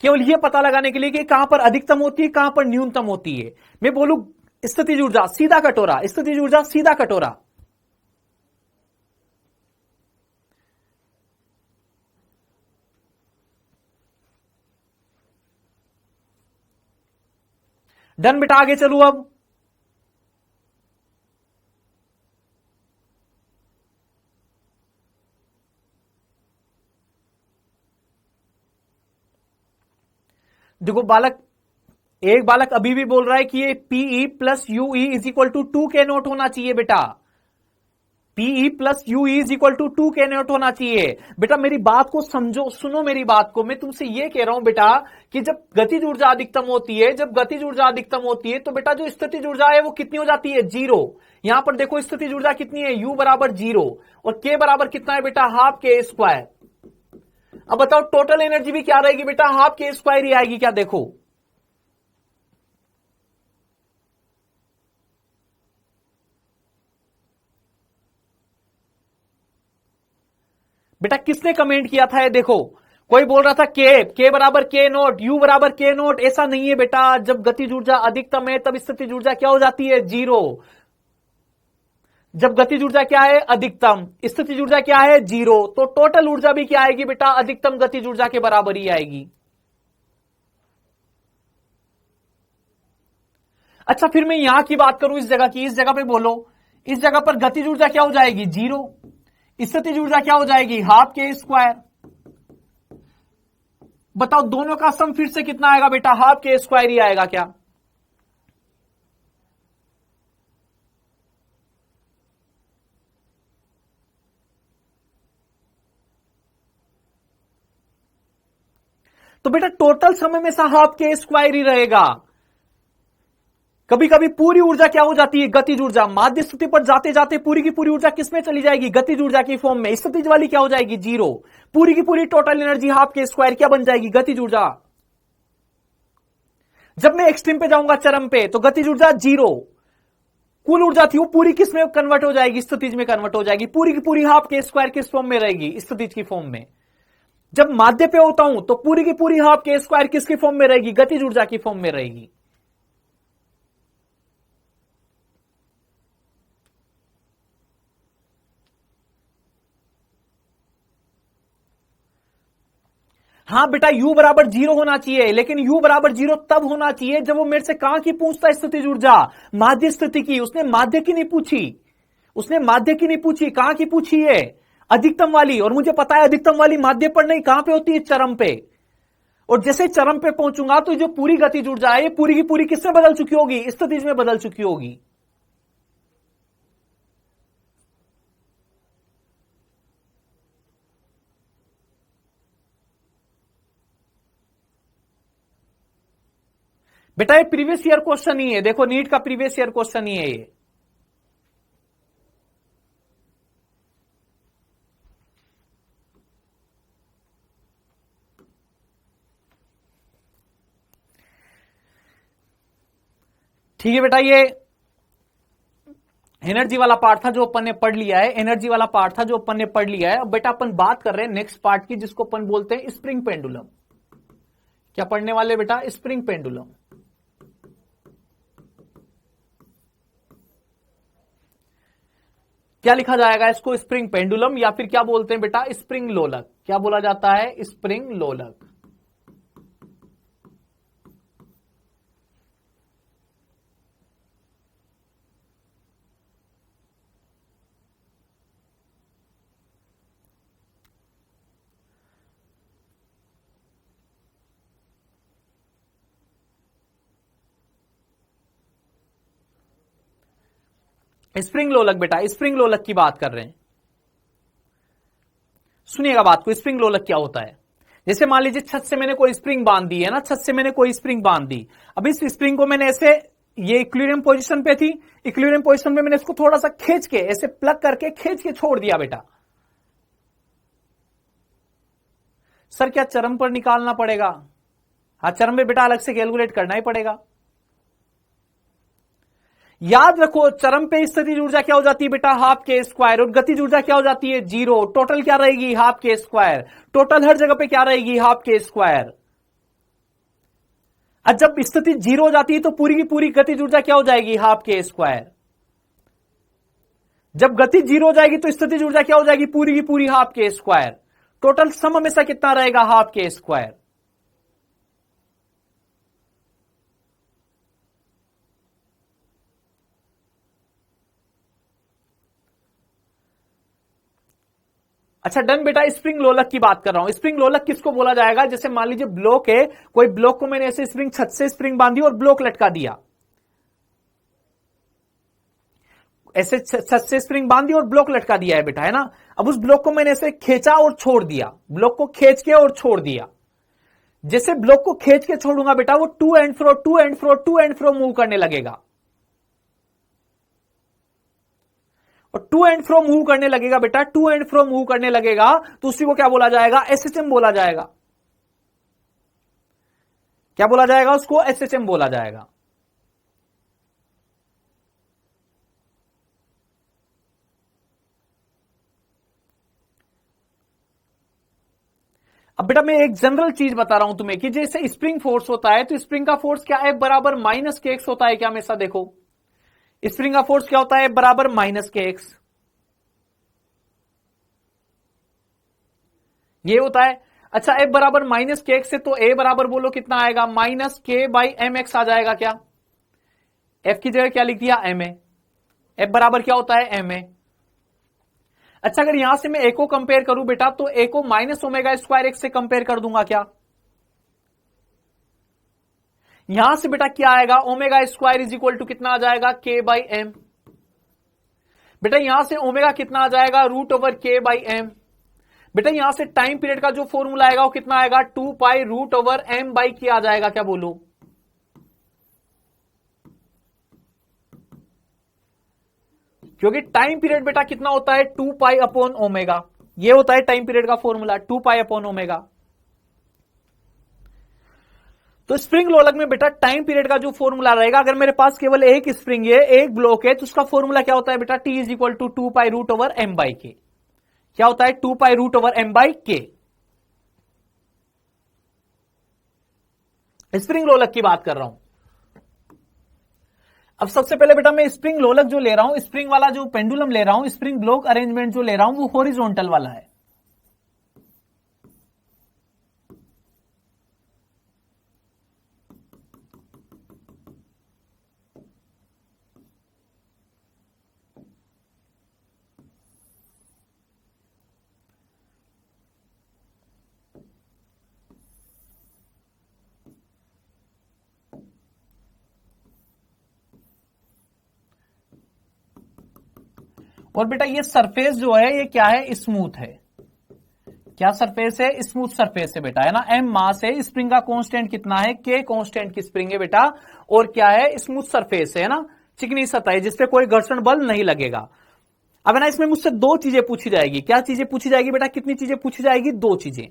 केवल ये पता लगाने के लिए कि कहां पर अधिकतम होती है, कहां पर न्यूनतम होती है। मैं बोलूं स्थितिज ऊर्जा सीधा कटोरा, स्थितिज ऊर्जा सीधा कटोरा। डन बेटा, आगे चलू अब। देखो बालक, एक बालक अभी भी बोल रहा है कि ये PE plus UE is equal to 2k naught होना चाहिए बेटा। PE plus UE is equal to 2k naught होना चाहिए। बेटा मेरी बात को समझो, सुनो मेरी बात को। मैं तुमसे ये कह रहा हूं बेटा कि जब गतिज ऊर्जा अधिकतम होती है, जब गतिज ऊर्जा अधिकतम होती है तो बेटा जो स्थितिज ऊर्जा है वो कितनी हो जाती है? 0। यहां पर देखो स्थितिज ऊर्जा कितनी है? u बराबर 0 और k बराबर कितना है बेटा? हाफ के स्क्वायर। अब बताओ टोटल एनर्जी भी क्या रहेगी बेटा? हाफ के स्क्वायर ही आएगी क्या? देखो बेटा किसने कमेंट किया था ये देखो, कोई बोल रहा था के बराबर के नोट, यू बराबर के नोट। ऐसा नहीं है बेटा, जब गतिज ऊर्जा अधिकतम है तब स्थितिज ऊर्जा क्या हो जाती है? जीरो। जब गतिज ऊर्जा क्या है? अधिकतम। स्थितिज ऊर्जा क्या है? जीरो। तो टोटल ऊर्जा भी क्या आएगी बेटा? अधिकतम गतिज ऊर्जा के बराबर ही आएगी। अच्छा, फिर मैं यहां की बात करूं, इस जगह की, इस जगह पे बोलो, इस जगह पर गतिज ऊर्जा क्या हो जाएगी? जीरो। स्थितिज ऊर्जा क्या हो जाएगी? हाफ के स्क्वायर। बताओ दोनों का सम फिर से कितना आएगा बेटा? हाफ के स्क्वायर ही आएगा क्या? तो बेटा टोटल समय में सा हाफ के स्क्वायर ही रहेगा। कभी कभी पूरी ऊर्जा क्या हो जाती है? गतिज ऊर्जा। माध्य स्थिति पर जाते जाते पूरी की पूरी ऊर्जा किसमें चली जाएगी? गतिज ऊर्जा की फॉर्म में। स्थितिज वाली क्या हो जाएगी? जीरो। पूरी की पूरी टोटल एनर्जी हाफ के स्क्वायर क्या बन जाएगी? गतिज ऊर्जा। जब मैं एक्सट्रीम पे जाऊंगा, चरम पे, तो गतिज ऊर्जा जीरो। कुल ऊर्जा थी वो पूरी किस में कन्वर्ट हो जाएगी? स्थितिज में कन्वर्ट हो जाएगी। पूरी की पूरी हाफ के स्क्वायर किस फॉर्म में रहेगी? स्थितिज की फॉर्म में। जब माध्य पे होता हूं तो पूरी की पूरी हाफ के स्क्वायर किसकी फॉर्म में रहेगी? गतिज ऊर्जा की फॉर्म में रहेगी। हां बेटा, u बराबर जीरो होना चाहिए, लेकिन u बराबर जीरो तब होना चाहिए जब वो मेरे से कहां की पूछता है? स्थितिज ऊर्जा माध्य स्थिति की। उसने माध्य की नहीं पूछी, उसने माध्य की नहीं पूछी, कहां की पूछी है? अधिकतम वाली। और मुझे पता है अधिकतम वाली माध्य पर नहीं, कहां पे होती है? चरम पे। और जैसे चरम पे पहुंचूंगा तो जो पूरी गतिज ऊर्जा है पूरी की पूरी किसमें बदल चुकी होगी? स्थितिज में बदल चुकी होगी। बेटा ये प्रीवियस ईयर क्वेश्चन ही है, देखो नीट का प्रीवियस ईयर क्वेश्चन ही है ये। ठीक है बेटा, ये एनर्जी वाला पार्ट था जो अपन ने पढ़ लिया है, एनर्जी वाला पार्ट था जो अपन ने पढ़ लिया है। अब बेटा अपन बात कर रहे हैं नेक्स्ट पार्ट की, जिसको अपन बोलते हैं स्प्रिंग पेंडुलम। क्या पढ़ने वाले बेटा? Spring pendulum. क्या लिखा जाएगा इसको? स्प्रिंग पेंडुलम, या फिर क्या बोलते हैं बेटा? स्प्रिंग लोलक। क्या बोला जाता है? स्प्रिंग लोलक। स्प्रिंग लोलक बेटा, स्प्रिंग लोलक की बात कर रहे हैं। सुनिएगा बात को, स्प्रिंग लोलक क्या होता है? जैसे मान लीजिए छत से मैंने कोई स्प्रिंग बांध दी है ना, छत से मैंने कोई स्प्रिंग बांध दी। अब इस स्प्रिंग को मैंने ऐसे, ये इक्विलिब्रियम पोजीशन पे थी, इक्विलिब्रियम पोजीशन में मैंने इसको थोड़ा सा खींच के, ऐसे प्लग करके खींच के छोड़ दिया बेटा। सर क्या चरम पर निकालना पड़ेगा? हाँ, चरम में बेटा अलग से कैलकुलेट करना ही पड़ेगा। याद रखो, चरम पे स्थितिज ऊर्जा क्या हो जाती है बेटा? हाफ के स्क्वायर। और गतिज ऊर्जा क्या हो जाती है? जीरो। टोटल क्या रहेगी? हाफ के स्क्वायर। टोटल हर जगह पे क्या रहेगी? हाफ के स्क्वायर। अब जब स्थिति जीरो हो जाती है तो पूरी की पूरी गतिज ऊर्जा क्या हो जाएगी? हाफ के स्क्वायर। जब गति जीरो हो जाएगी तो स्थितिज ऊर्जा क्या हो जाएगी? पूरी की पूरी हाफ के स्क्वायर। टोटल सम हमेशा कितना रहेगा? हाफ के स्क्वायर। अच्छा डन बेटा, स्प्रिंग लोलक की बात कर रहा हूं। स्प्रिंग लोलक किसको बोला जाएगा? जैसे मान लीजिए ब्लॉक है, कोई ब्लॉक को मैंने ऐसे स्प्रिंग, छत से स्प्रिंग बांधी और ब्लॉक लटका दिया, ऐसे छत से स्प्रिंग बांधी और ब्लॉक लटका दिया है बेटा, है ना। अब उस ब्लॉक को मैंने ऐसे खींचा और छोड़ दिया, ब्लॉक को खींच के और छोड़ दिया। जैसे ब्लॉक को खींच के छोड़ूंगा बेटा, वो to and fro to and fro to and fro move करने लगेगा। और टू एंड फ्रो मूव करने लगेगा बेटा, टू एंड फ्रो मूव करने लगेगा, तो उसी को क्या बोला जाएगा? एसएचएम बोला जाएगा। क्या बोला जाएगा उसको? एसएचएम बोला जाएगा। अब बेटा मैं एक जनरल चीज बता रहा हूं तुम्हें कि जैसे स्प्रिंग फोर्स होता है तो स्प्रिंग का फोर्स क्या है, बराबर माइनस के एक्स होता है क्या, हमेशा देखो स्प्रिंग का फोर्स क्या होता है, बराबर माइनस के एक्स, ये होता है। अच्छा एफ बराबर माइनस के एक्स है तो ए बराबर बोलो कितना आएगा, माइनस के बाई एम एक्स आ जाएगा क्या, एफ की जगह क्या लिख दिया एम ए, एफ बराबर क्या होता है एम ए। अच्छा अगर यहां से मैं ए को कंपेयर करूं बेटा तो ए को माइनस ओमेगा स्क्वायर एक्स से कंपेयर कर दूंगा क्या, यहां से बेटा क्या आएगा, omega square is equal to कितना आ जाएगा, के बाई एम। बेटा यहां से ओमेगा कितना आ जाएगा, root over K by M. बेटा यहां से टाइम पीरियड का जो फॉर्मूला आएगा वो कितना आएगा, 2 pi root over M by के आ जाएगा क्या, बोलो। क्योंकि टाइम पीरियड बेटा कितना होता है, 2 पाई अपॉन ओमेगा, ये होता है टाइम पीरियड का फॉर्मूला, 2 पाई अपॉन ओमेगा। तो स्प्रिंग लोलक में बेटा टाइम पीरियड का जो फॉर्मूला रहेगा, अगर मेरे पास केवल एक स्प्रिंग है, एक ब्लॉक है, तो उसका फॉर्मूला क्या होता है बेटा, T is equal to 2 pi root over M by K, क्या होता है 2 pi root over M by K. Spring लोलक की बात कर रहा हूं। अब सबसे पहले बेटा मैं स्प्रिंग लोलक जो ले रहा हूं, स्प्रिंग वाला जो पेंडुलम ले रहा हूं, स्प्रिंग ब्लॉक अरेंजमेंट जो ले रहा हूं वो हॉरिजॉन्टल वाला है। और बेटा ये सरफेस जो है ये क्या है, स्मूथ है, क्या सरफेस है, स्मूथ सरफेस है बेटा, है ना। एम मास है, स्प्रिंग का कांस्टेंट कितना है, के कांस्टेंट की स्प्रिंग है बेटा, और क्या है, स्मूथ सरफेस है ना, चिकनी सतह है जिसपे कोई घर्षण बल नहीं लगेगा। अब ना इसमें मुझसे दो चीजें पूछी जाएगी, क्या चीजें पूछी जाएगी बेटा, कितनी चीजें पूछी जाएगी, दो चीजें।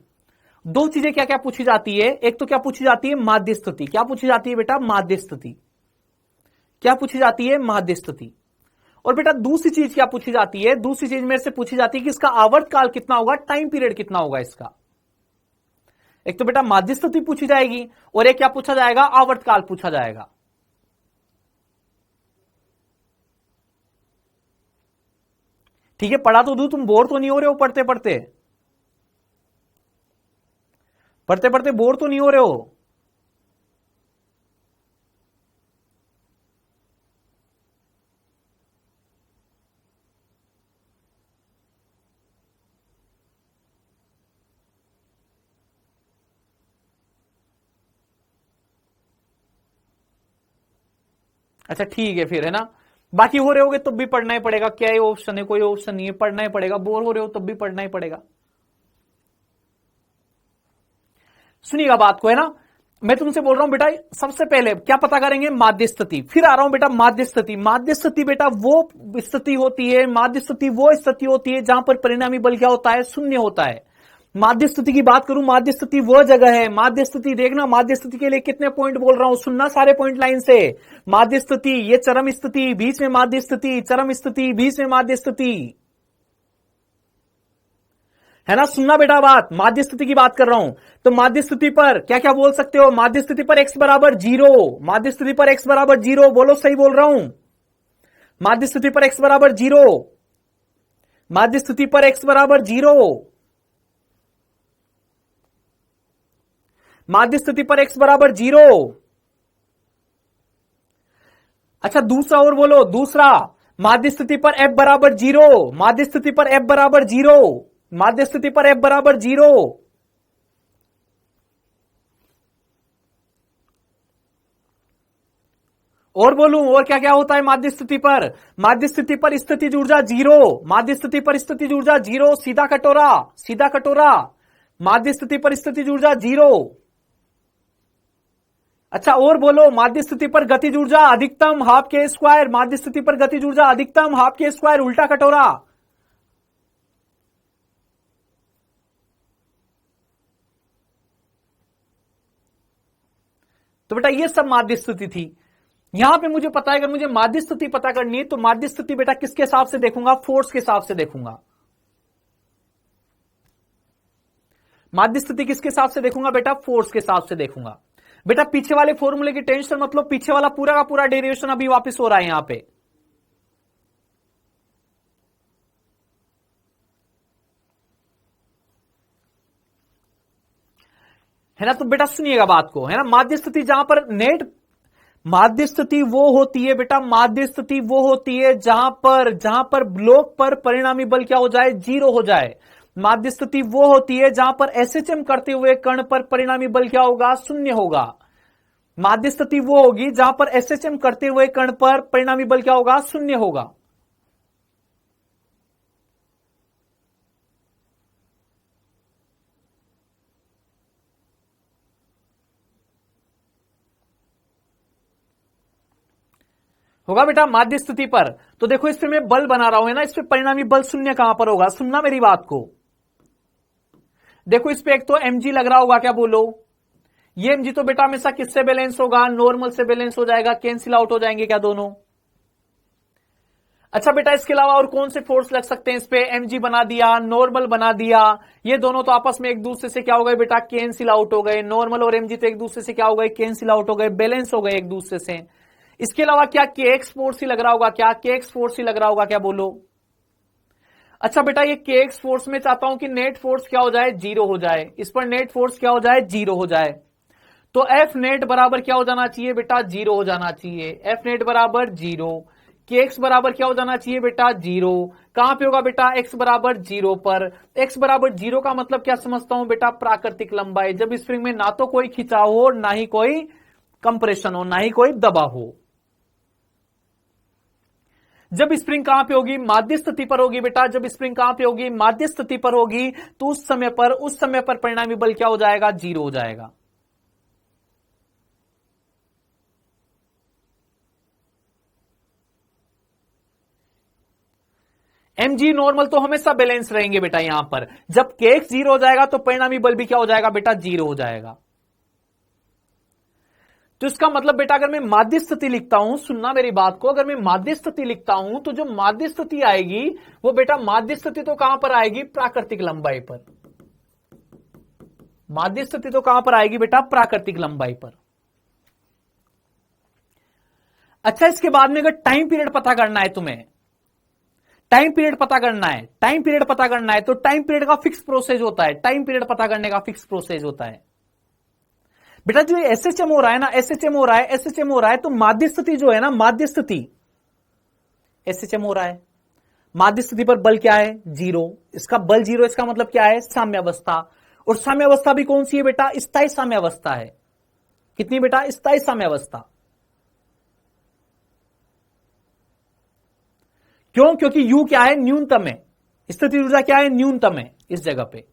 दो चीजें क्या क्या पूछी जाती है, एक तो क्या पूछी जाती है, माध्य स्थिति, क्या पूछी जाती है बेटा, माध्य स्थिति, क्या पूछी जाती है, माध्य स्थिति। और बेटा दूसरी चीज क्या पूछी जाती है, दूसरी चीज मेरे से पूछी जाती है कि इसका आवर्तकाल कितना होगा, टाइम पीरियड कितना होगा इसका। एक तो बेटा माध्य स्थिति पूछी जाएगी और एक क्या पूछा जाएगा, आवर्तकाल पूछा जाएगा। ठीक है, पढ़ा तो दू, तुम बोर तो नहीं हो रहे हो पढ़ते पढ़ते, पढ़ते पढ़ते बोर तो नहीं हो रहे हो। अच्छा ठीक है फिर, है ना। बाकी हो रहे होगे तब भी पढ़ना ही पड़ेगा, क्या ये ऑप्शन है, कोई ऑप्शन नहीं है, पढ़ना ही पड़ेगा, बोर हो रहे हो तब भी पढ़ना ही पड़ेगा। सुनिएगा बात को, है ना। मैं तुमसे बोल रहा हूं बेटा सबसे पहले क्या पता करेंगे, माध्य स्थिति, फिर आ रहा हूं बेटा माध्य स्थिति। माध्य स्थिति बेटा वो स्थिति होती है, माध्य स्थिति वो स्थिति होती है जहां पर परिणामी बल क्या होता है, शून्य होता है। माध्य स्थिति की बात करूं, माध्य स्थिति वह जगह है, माध्य स्थिति देखना, माध्य स्थिति के लिए कितने पॉइंट बोल रहा हूं, सुनना सारे पॉइंट लाइन से। माध्य स्थिति, ये चरम स्थिति, बीच में माध्य स्थिति, चरम स्थिति, बीच में माध्य स्थिति, है ना। सुनना बेटा बात, माध्य स्थिति की बात कर रहा हूं। तो माध्य स्थिति पर क्या क्या बोल सकते हो, माध्य स्थिति पर x बराबर 0, माध्य स्थिति पर x बराबर 0, बोलो सही बोल रहा हूं। माध्य स्थिति पर x बराबर 0, माध्य स्थिति पर x बराबर 0, माध्य स्थिति पर x बराबर 0। अच्छा दूसरा और बोलो, दूसरा माध्य स्थिति पर f बराबर 0, माध्य स्थिति पर f बराबर 0, माध्य स्थिति पर f बराबर 0। और बोलूं और क्या क्या होता है माध्य स्थिति पर, माध्य स्थिति पर स्थितिज ऊर्जा 0, माध्य स्थिति पर स्थितिज ऊर्जा 0, सीधा कटोरा, सीधा कटोरा, माध्य स्थिति पर स्थितिज ऊर्जा 0। अच्छा और बोलो, माध्य स्थिति पर गतिज ऊर्जा अधिकतम हाफ के स्क्वायर, माध्य स्थिति पर गतिज ऊर्जा अधिकतम हाफ के स्क्वायर, उल्टा कटोरा। तो बेटा ये सब माध्य स्थिति थी। यहां पे मुझे पता है अगर मुझे माध्य स्थिति पता करनी है तो माध्य स्थिति बेटा किसके हिसाब से देखूंगा, फोर्स के हिसाब से देखूंगा। माध्य स्थिति किसके हिसाब से देखूंगा बेटा? फोर्स के हिसाब से देखूंगा। बेटा पीछे वाले फॉर्मूले की टेंशन मतलब पीछे वाला पूरा का पूरा डेरिवेशन अभी वापस हो रहा है यहां पे, है ना। तो बेटा सुनिएगा बात को, है ना। माध्य स्थिति जहां पर नेट, माध्य स्थिति वो होती है बेटा, माध्य स्थिति वो होती है जहां पर ब्लॉक पर परिणामी बल क्या हो जाए? जीरो हो जाए। माध्य स्थिति वो होती है जहां पर एसएचएम करते हुए कण पर परिणामी बल क्या होगा? शून्य होगा। माध्य स्थिति वो होगी जहां पर एसएचएम करते हुए कण पर परिणामी बल क्या होगा? शून्य होगा। होगा बेटा माध्य स्थिति पर। तो देखो इस पे मैं बल बना रहा हूं, है ना, इस पे परिणामी बल शून्य कहां पर होगा? सुनना मेरी बात को। देखो इस पे एक तो mg लग रहा होगा, क्या बोलो? ये mg तो बेटा हमेशा किससे बैलेंस होगा? नॉर्मल से बैलेंस हो जाएगा, कैंसिल आउट हो जाएंगे क्या दोनों? अच्छा बेटा इसके अलावा और कौन से फोर्स लग सकते हैं इस पे? mg बना दिया, नॉर्मल बना दिया, ये दोनों तो आपस में एक दूसरे से क्या हो गए बेटा? कैंसिल आउट हो गए। नॉर्मल और mg तो एक दूसरे से क्या हो गए? कैंसिल आउट हो गए, बैलेंस हो गए एक दूसरे से। इसके अलावा क्या kx फोर्स ही लग रहा होगा? क्या kx फोर्स ही लग रहा होगा? क्या बोलो? अच्छा बेटा ये kx फोर्स में चाहता हूं कि नेट फोर्स क्या हो जाए? जीरो हो जाए। इस पर नेट फोर्स क्या हो जाए? जीरो हो जाए। तो एफ नेट बराबर क्या हो जाना चाहिए बेटा? जीरो हो जाना चाहिए। एफ नेट बराबर जीरो। kx बराबर क्या हो जाना चाहिए बेटा? जीरो। कहां पे होगा बेटा? x बराबर जीरो पर। x बराबर जीरो का मतलब क्या समझता हूं बेटा? प्राकृतिक लंबाई। जब स्प्रिंग में ना तो कोई खिंचाव हो, ना ही कोई कंप्रेशन हो, ना ही कोई दबाव हो। जब स्प्रिंग कहां पे होगी? माध्य स्थिति पर होगी बेटा। जब स्प्रिंग कहां पे होगी? माध्य स्थिति पर होगी, तो उस समय पर परिणामी बल क्या हो जाएगा? जीरो हो जाएगा। mg नॉर्मल तो हमेशा बैलेंस रहेंगे बेटा। यहां पर जब kx जीरो हो जाएगा तो परिणामी बल भी क्या हो जाएगा बेटा? जीरो हो जाएगा। तो इसका मतलब बेटा अगर मैं माध्य स्थिति लिखता हूं, सुनना मेरी बात को, अगर मैं माध्य स्थिति लिखता हूं तो जो माध्य स्थिति आएगी वो बेटा माध्य स्थिति तो कहां पर आएगी? प्राकृतिक लंबाई पर। माध्य स्थिति तो कहां पर आएगी बेटा? प्राकृतिक लंबाई पर। अच्छा इसके बाद में अगर टाइम पीरियड पता करना है तुम्हें, टाइम पीरियड पता करना है, टाइम पीरियड पता करना है, तो टाइम पीरियड का फिक्स प्रोसेस होता है। टाइम पीरियड पता करने का फिक्स प्रोसेस होता है बेटा। जो एसएचएम हो रहा है ना, एसएचएम हो रहा है, एसएचएम हो रहा है, तो माध्य स्थिति जो है ना, माध्य स्थिति एसएचएम हो रहा है, माध्य स्थिति पर बल क्या है? जीरो। इसका बल जीरो, इसका मतलब क्या है? साम्यावस्था। और साम्यावस्था भी कौन सी है बेटा? स्थायी साम्यावस्था है। कितनी बेटा? स्थायी साम्यावस्था। क्यों? क्योंकि U क्या है? न्यूनतम है। स्थिति ऊर्जा क्या है? न्यूनतम है इस जगह पे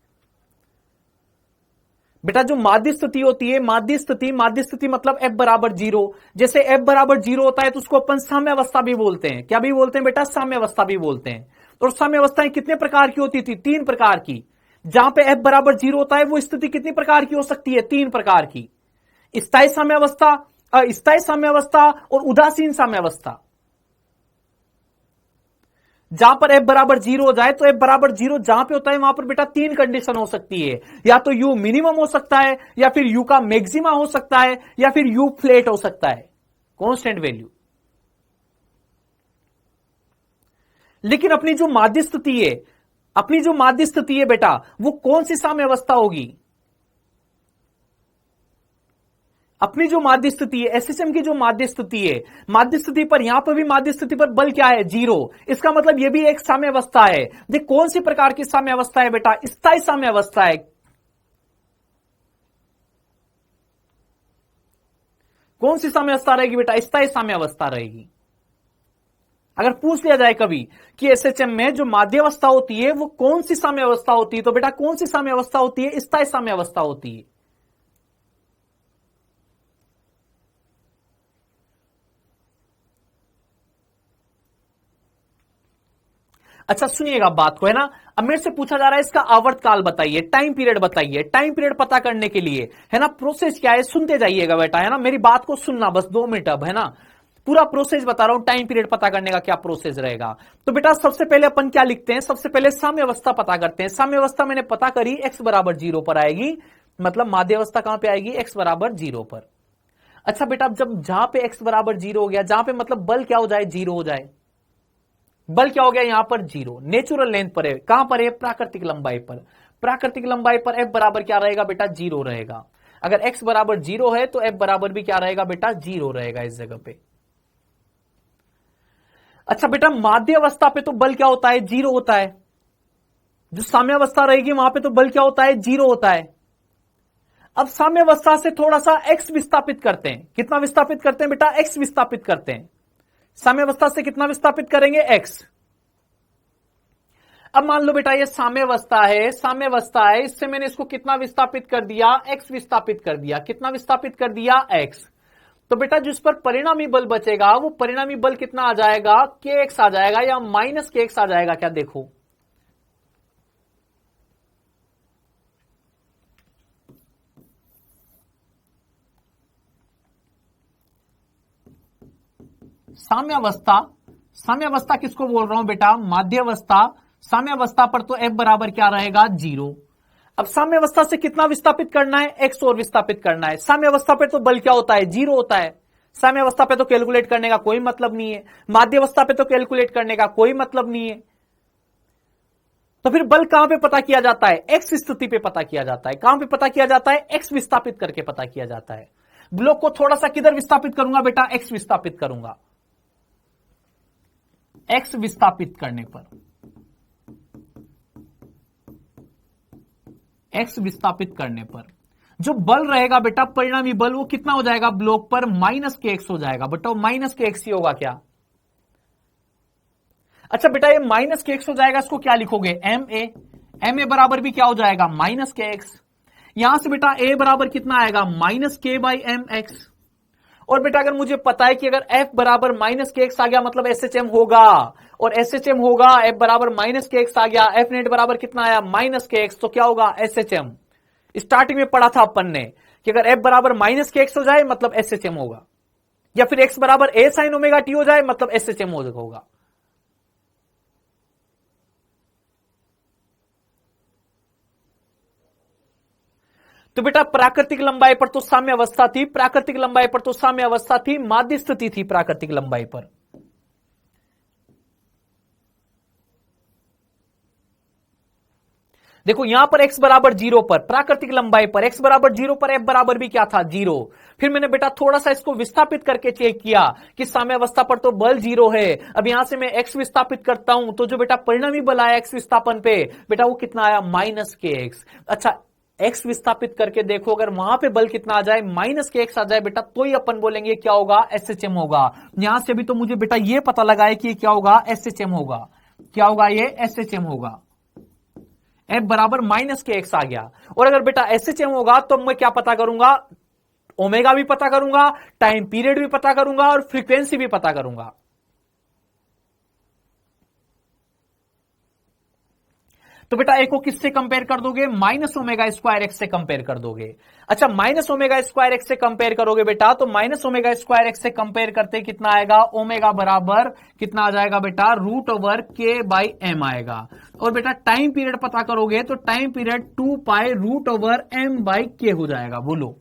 बेटा। जो माध्य स्थिति होती है, माध्य स्थिति मतलब F बराबर जीरो। जैसे F बराबर जीरो होता है तो उसको अपन साम्यावस्था भी बोलते हैं। क्या भी बोलते हैं बेटा? साम्यावस्था भी बोलते हैं। और साम्यावस्थाएं कितने प्रकार की होती थी? तीन प्रकार की। जहां पे F बराबर जीरो होता है वो स्थिति कितनी प्रकार की हो सकती है? तीन प्रकार की। स्थायी साम्यावस्था, अस्थायी साम्यावस्था और उदासीन साम्यावस्था। जहां पर F बराबर जीरो हो जाए, तो F बराबर जीरो जहां पे होता है वहां पर बेटा तीन कंडीशन हो सकती है। या तो U मिनिमम हो सकता है, या फिर U का मैक्सिमा हो सकता है, या फिर U फ्लैट हो सकता है, कांस्टेंट वैल्यू। लेकिन अपनी जो माध्य स्थिति है, अपनी जो माध्य स्थिति है बेटा, वो कौन सी साम्यावस्था होगी? अपनी जो माध्य स्थिति है, एसएचएम की जो माध्य स्थिति है, माध्य स्थिति पर, यहां पर भी माध्य स्थिति पर बल क्या है? जीरो। इसका मतलब यह भी एक साम्यावस्था है। देख कौन सी प्रकार की साम्यावस्था है बेटा? स्थायी साम्यावस्था है। कौन सी साम्यावस्था रहेगी बेटा? स्थायी साम्यावस्था रहेगी। अगर पूछ लिया जाए कभी कि एसएचएम में जो माध्यावस्था होती है वो कौन सी साम्यावस्था होती है, तो बेटा कौन सी साम्यावस्था होती है? स्थायी साम्यावस्था होती है। अच्छा सुनिएगा बात को, है ना। अब मेरे से पूछा जा रहा है इसका आवर्तकाल बताइए, टाइम पीरियड बताइए। टाइम पीरियड पता करने के लिए, है ना, प्रोसेस क्या है? सुनते जाइएगा बेटा, है ना, मेरी बात को सुनना बस 2 मिनट अब, है ना। पूरा प्रोसेस बता रहा हूं, टाइम पीरियड पता करने का क्या प्रोसेस रहेगा। तो बेटा सबसे पहले अपन क्या लिखते हैं, सबसे पहले साम्य अवस्था पता करते हैं। साम्य अवस्था मैंने पता करी, x बराबर 0 पर आएगी, मतलब माध्य अवस्था कहां पे आएगी, x बराबर 0 पर। अच्छा बेटा जब जहां पे x बराबर 0 हो गया, जहां पे मतलब बल क्या हो जाए, 0 हो जाए। बल क्या हो गया यहां पर, 0। नेचुरल लेंथ पर है, कहां पर है, प्राकृतिक लंबाई पर। प्राकृतिक लंबाई पर f बराबर क्या रहेगा बेटा, 0 रहेगा। अगर x बराबर 0 है तो f बराबर भी क्या रहेगा बेटा, 0 रहेगा इस जगह पे। अच्छा बेटा माध्य अवस्था पे तो बल क्या होता है, 0 होता है। जो साम्य अवस्था रहेगी वहां पे तो बल क्या होता है, 0 होता है। अब साम्य अवस्था से थोड़ा सा x विस्थापित करते हैं। कितना विस्थापित करते हैं बेटा, x विस्थापित करते हैं। साम्य अवस्था से कितना विस्थापित करेंगे, x। अब मान लो बेटा ये साम्य अवस्था है, साम्य अवस्था है, इससे मैंने इसको कितना विस्थापित कर दिया, x विस्थापित कर दिया। कितना विस्थापित कर दिया, x। तो बेटा जिस पर परिणामी बल बचेगा वो परिणामी बल कितना आ जाएगा, kx आ जाएगा या माइनस kx आ जाएगा क्या, देखो। साम्य अवस्था, साम्य अवस्था किसको बोल रहा हूं बेटा, माध्य अवस्था। साम्य अवस्था पर तो f बराबर क्या रहेगा, 0। अब साम्य अवस्था से कितना विस्थापित करना है, x और विस्थापित करना है। साम्य अवस्था पर तो बल क्या होता है, 0 होता है। साम्य अवस्था पे तो कैलकुलेट करने का कोई मतलब नहीं है, माध्य अवस्था पे तो कैलकुलेट करने का कोई मतलब नहीं है। तो फिर बल कहां पे पता किया जाता है, x स्थिति पे पता किया जाता है। कहां पे पता किया जाता है, x विस्थापित करके पता किया जाता है। ब्लॉक को थोड़ा सा किधर विस्थापित करूंगा बेटा, x विस्थापित करूंगा। x विस्थापित करने पर, x विस्थापित करने पर जो बल रहेगा बेटा, परिणामी बल, वो कितना हो जाएगा ब्लॉक पर, माइनस के एक्स हो जाएगा। बेटा माइनस के एक्स ही होगा क्या। अच्छा बेटा ये माइनस के एक्स हो जाएगा, इसको क्या लिखोगे, एम ए। एम ए बराबर भी क्या हो जाएगा, माइनस के एक्स। यहां से बेटा ए बराबर कितना आएगा, माइनस के बाई एम एक्स। और बेटा अगर मुझे पता है कि अगर एफ बराबर माइनस के एक्स आ गया मतलब एसएचएम होगा, और एसएचएम होगा, एफ बराबर माइनस के एक्स आ गया, एफ नेट बराबर कितना आया, माइनस के एक्स, तो क्या होगा, एसएचएम। स्टार्टिंग में पढ़ा था अपन ने कि अगर एफ बराबर माइनस के एक्स हो जाए मतलब एसएचएम होगा, या फिर एक्स बराबर ए साइन ओमेगा टी हो जाए मतलब एसएचएम होगा। तो बेटा प्राकृतिक लंबाई पर तो साम्य अवस्था थी, प्राकृतिक लंबाई पर तो साम्य अवस्था थी, माध्य स्थिति थी प्राकृतिक लंबाई पर। देखो यहां पर x बराबर 0 पर, प्राकृतिक लंबाई पर x बराबर 0 पर f बराबर भी क्या था, 0। फिर मैंने बेटा थोड़ा सा इसको विस्थापित करके चेक किया कि साम्य अवस्था पर तो बल 0 है। अब यहां से मैं x विस्थापित करता हूं तो जो बेटा परिणामी बल आया x विस्थापन पे, बेटा वो कितना आया, माइनस के एक्स। अच्छा x विस्थापित करके देखो, अगर वहां पे बल कितना आ जाए, माइनस के एक्स आ जाए बेटा, तो ही अपन बोलेंगे क्या होगा, एसएचएम होगा। यहां से भी तो मुझे बेटा ये पता लगा है कि ये क्या होगा, एसएचएम होगा। क्या होगा, ये एसएचएम होगा। एफ बराबर माइनस के एक्स आ गया। और अगर बेटा एसएचएम होगा तो मैं क्या पता करूंगा, ओमेगा भी पता करूंगा, टाइम पीरियड भी पता करूंगा, और फ्रीक्वेंसी भी पता करूंगा। तो बेटा एक को किससे कंपेयर कर दोगे, माइनस ओमेगा स्क्वायर एक्स से कंपेयर कर दोगे। अच्छा माइनस ओमेगा स्क्वायर एक्स से कंपेयर करोगे बेटा, तो माइनस ओमेगा स्क्वायर एक्स से कंपेयर करते कितना आएगा, ओमेगा बराबर कितना आ जाएगा बेटा, root over K by M आएगा। और बेटा टाइम पीरियड पता करोगे तो time period 2 pi root over M by K हो जाएगा। बोलो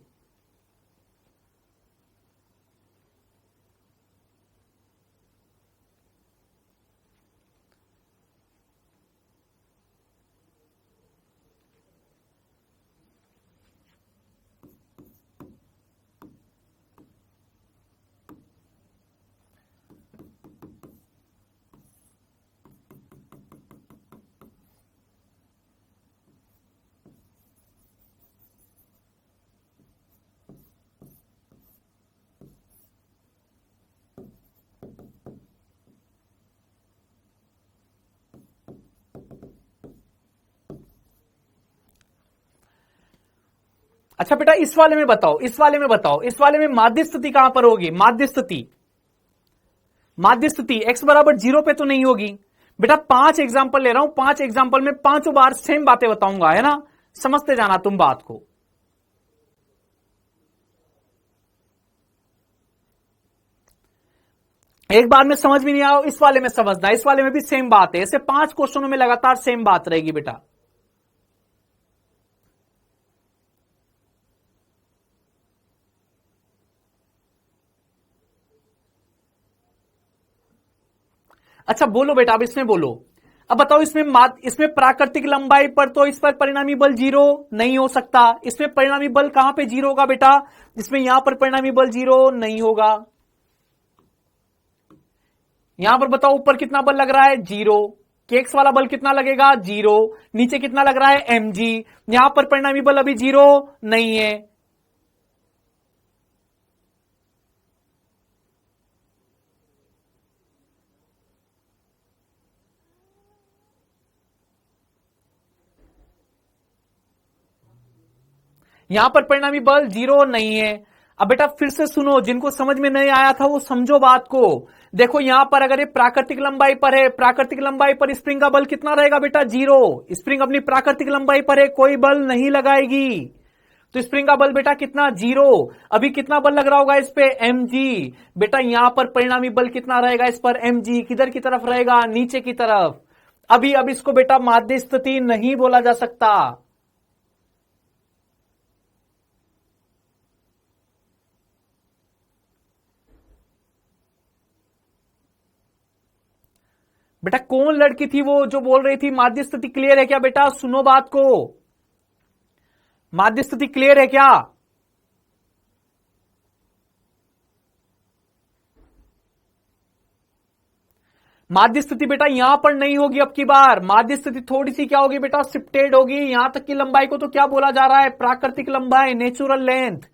अच्छा बेटा इस वाले में बताओ, इस वाले में बताओ, इस वाले में माध्य स्थिति कहां पर होगी, माध्य स्थिति, माध्य स्थिति x बराबर 0 पे तो नहीं होगी। बेटा 5 एग्जांपल ले रहा हूं, 5 एग्जांपल में 5 बार सेम बातें बताऊंगा, है ना, समझते जाना तुम बात को। एक बार में समझ में नहीं आया, इस वाले में समझना, इस वाले में भी सेम बात है। ऐसे 5 क्वेश्चनों में लगातार सेम बात रहेगी बेटा। अच्छा बोलो बेटा, अब इसमें बोलो, अब बताओ इसमें प्राकृतिक लंबाई पर तो इस पर परिणामी बल 0 नहीं हो सकता। इसमें परिणामी बल कहां पे 0 होगा बेटा? इसमें यहां पर परिणामी बल 0 नहीं होगा। यहां पर बताओ ऊपर कितना बल लग रहा है? 0। केक्स वाला बल कितना लगेगा? 0। नीचे कितना लग रहा है? mg। यहां पर परिणामी बल अभी 0 नहीं है। यहां पर परिणामी बल 0 नहीं है। अब बेटा फिर से सुनो, जिनको समझ में नहीं आया था वो समझो बात को। देखो यहां पर अगर ये प्राकृतिक लंबाई पर है, प्राकृतिक लंबाई पर स्प्रिंग का बल कितना रहेगा बेटा? 0। स्प्रिंग अपनी प्राकृतिक लंबाई पर है, कोई बल नहीं लगाएगी, तो स्प्रिंग का बल बेटा कितना? 0। अभी कितना बल लग रहा होगा इस पे? mg। बेटा यहां पर परिणामी बल कितना रहेगा इस पर? mg। किधर की तरफ रहेगा? नीचे की तरफ। अब इसको बेटा माध्य स्थिति नहीं बोला जा सकता। बेटा कौन लड़की थी वो जो बोल रही थी माध्य स्थिति क्लियर है क्या? बेटा सुनो बात को, माध्य स्थिति क्लियर है क्या? माध्य स्थिति बेटा यहां पर नहीं होगी अब की बार। माध्य स्थिति थोड़ी सी क्या होगी बेटा? शिफ्टेड होगी। यहां तक की लंबाई को तो क्या बोला जा रहा है? प्राकृतिक लंबाई, नेचुरल लेंथ।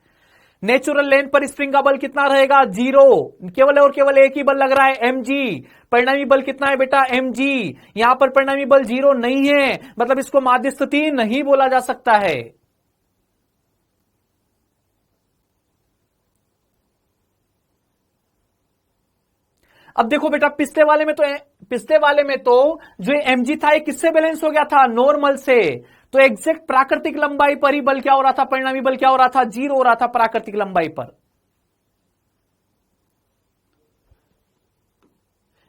नेचुरल लेंथ पर स्प्रिंग का बल कितना रहेगा? 0। केवल और केवल एक ही बल लग रहा है, mg। परिणामी बल कितना है बेटा? mg। यहां पर परिणामी बल 0 नहीं है, मतलब इसको माध्य स्थिति नहीं बोला जा सकता है। अब देखो बेटा पिछले वाले में तो जो mg था ये किससे बैलेंस हो गया था? नॉर्मल से। तो एग्जैक्ट प्राकृतिक लंबाई पर ही बल क्या हो रहा था? परिणामी बल क्या हो रहा था? 0 हो रहा था प्राकृतिक लंबाई पर।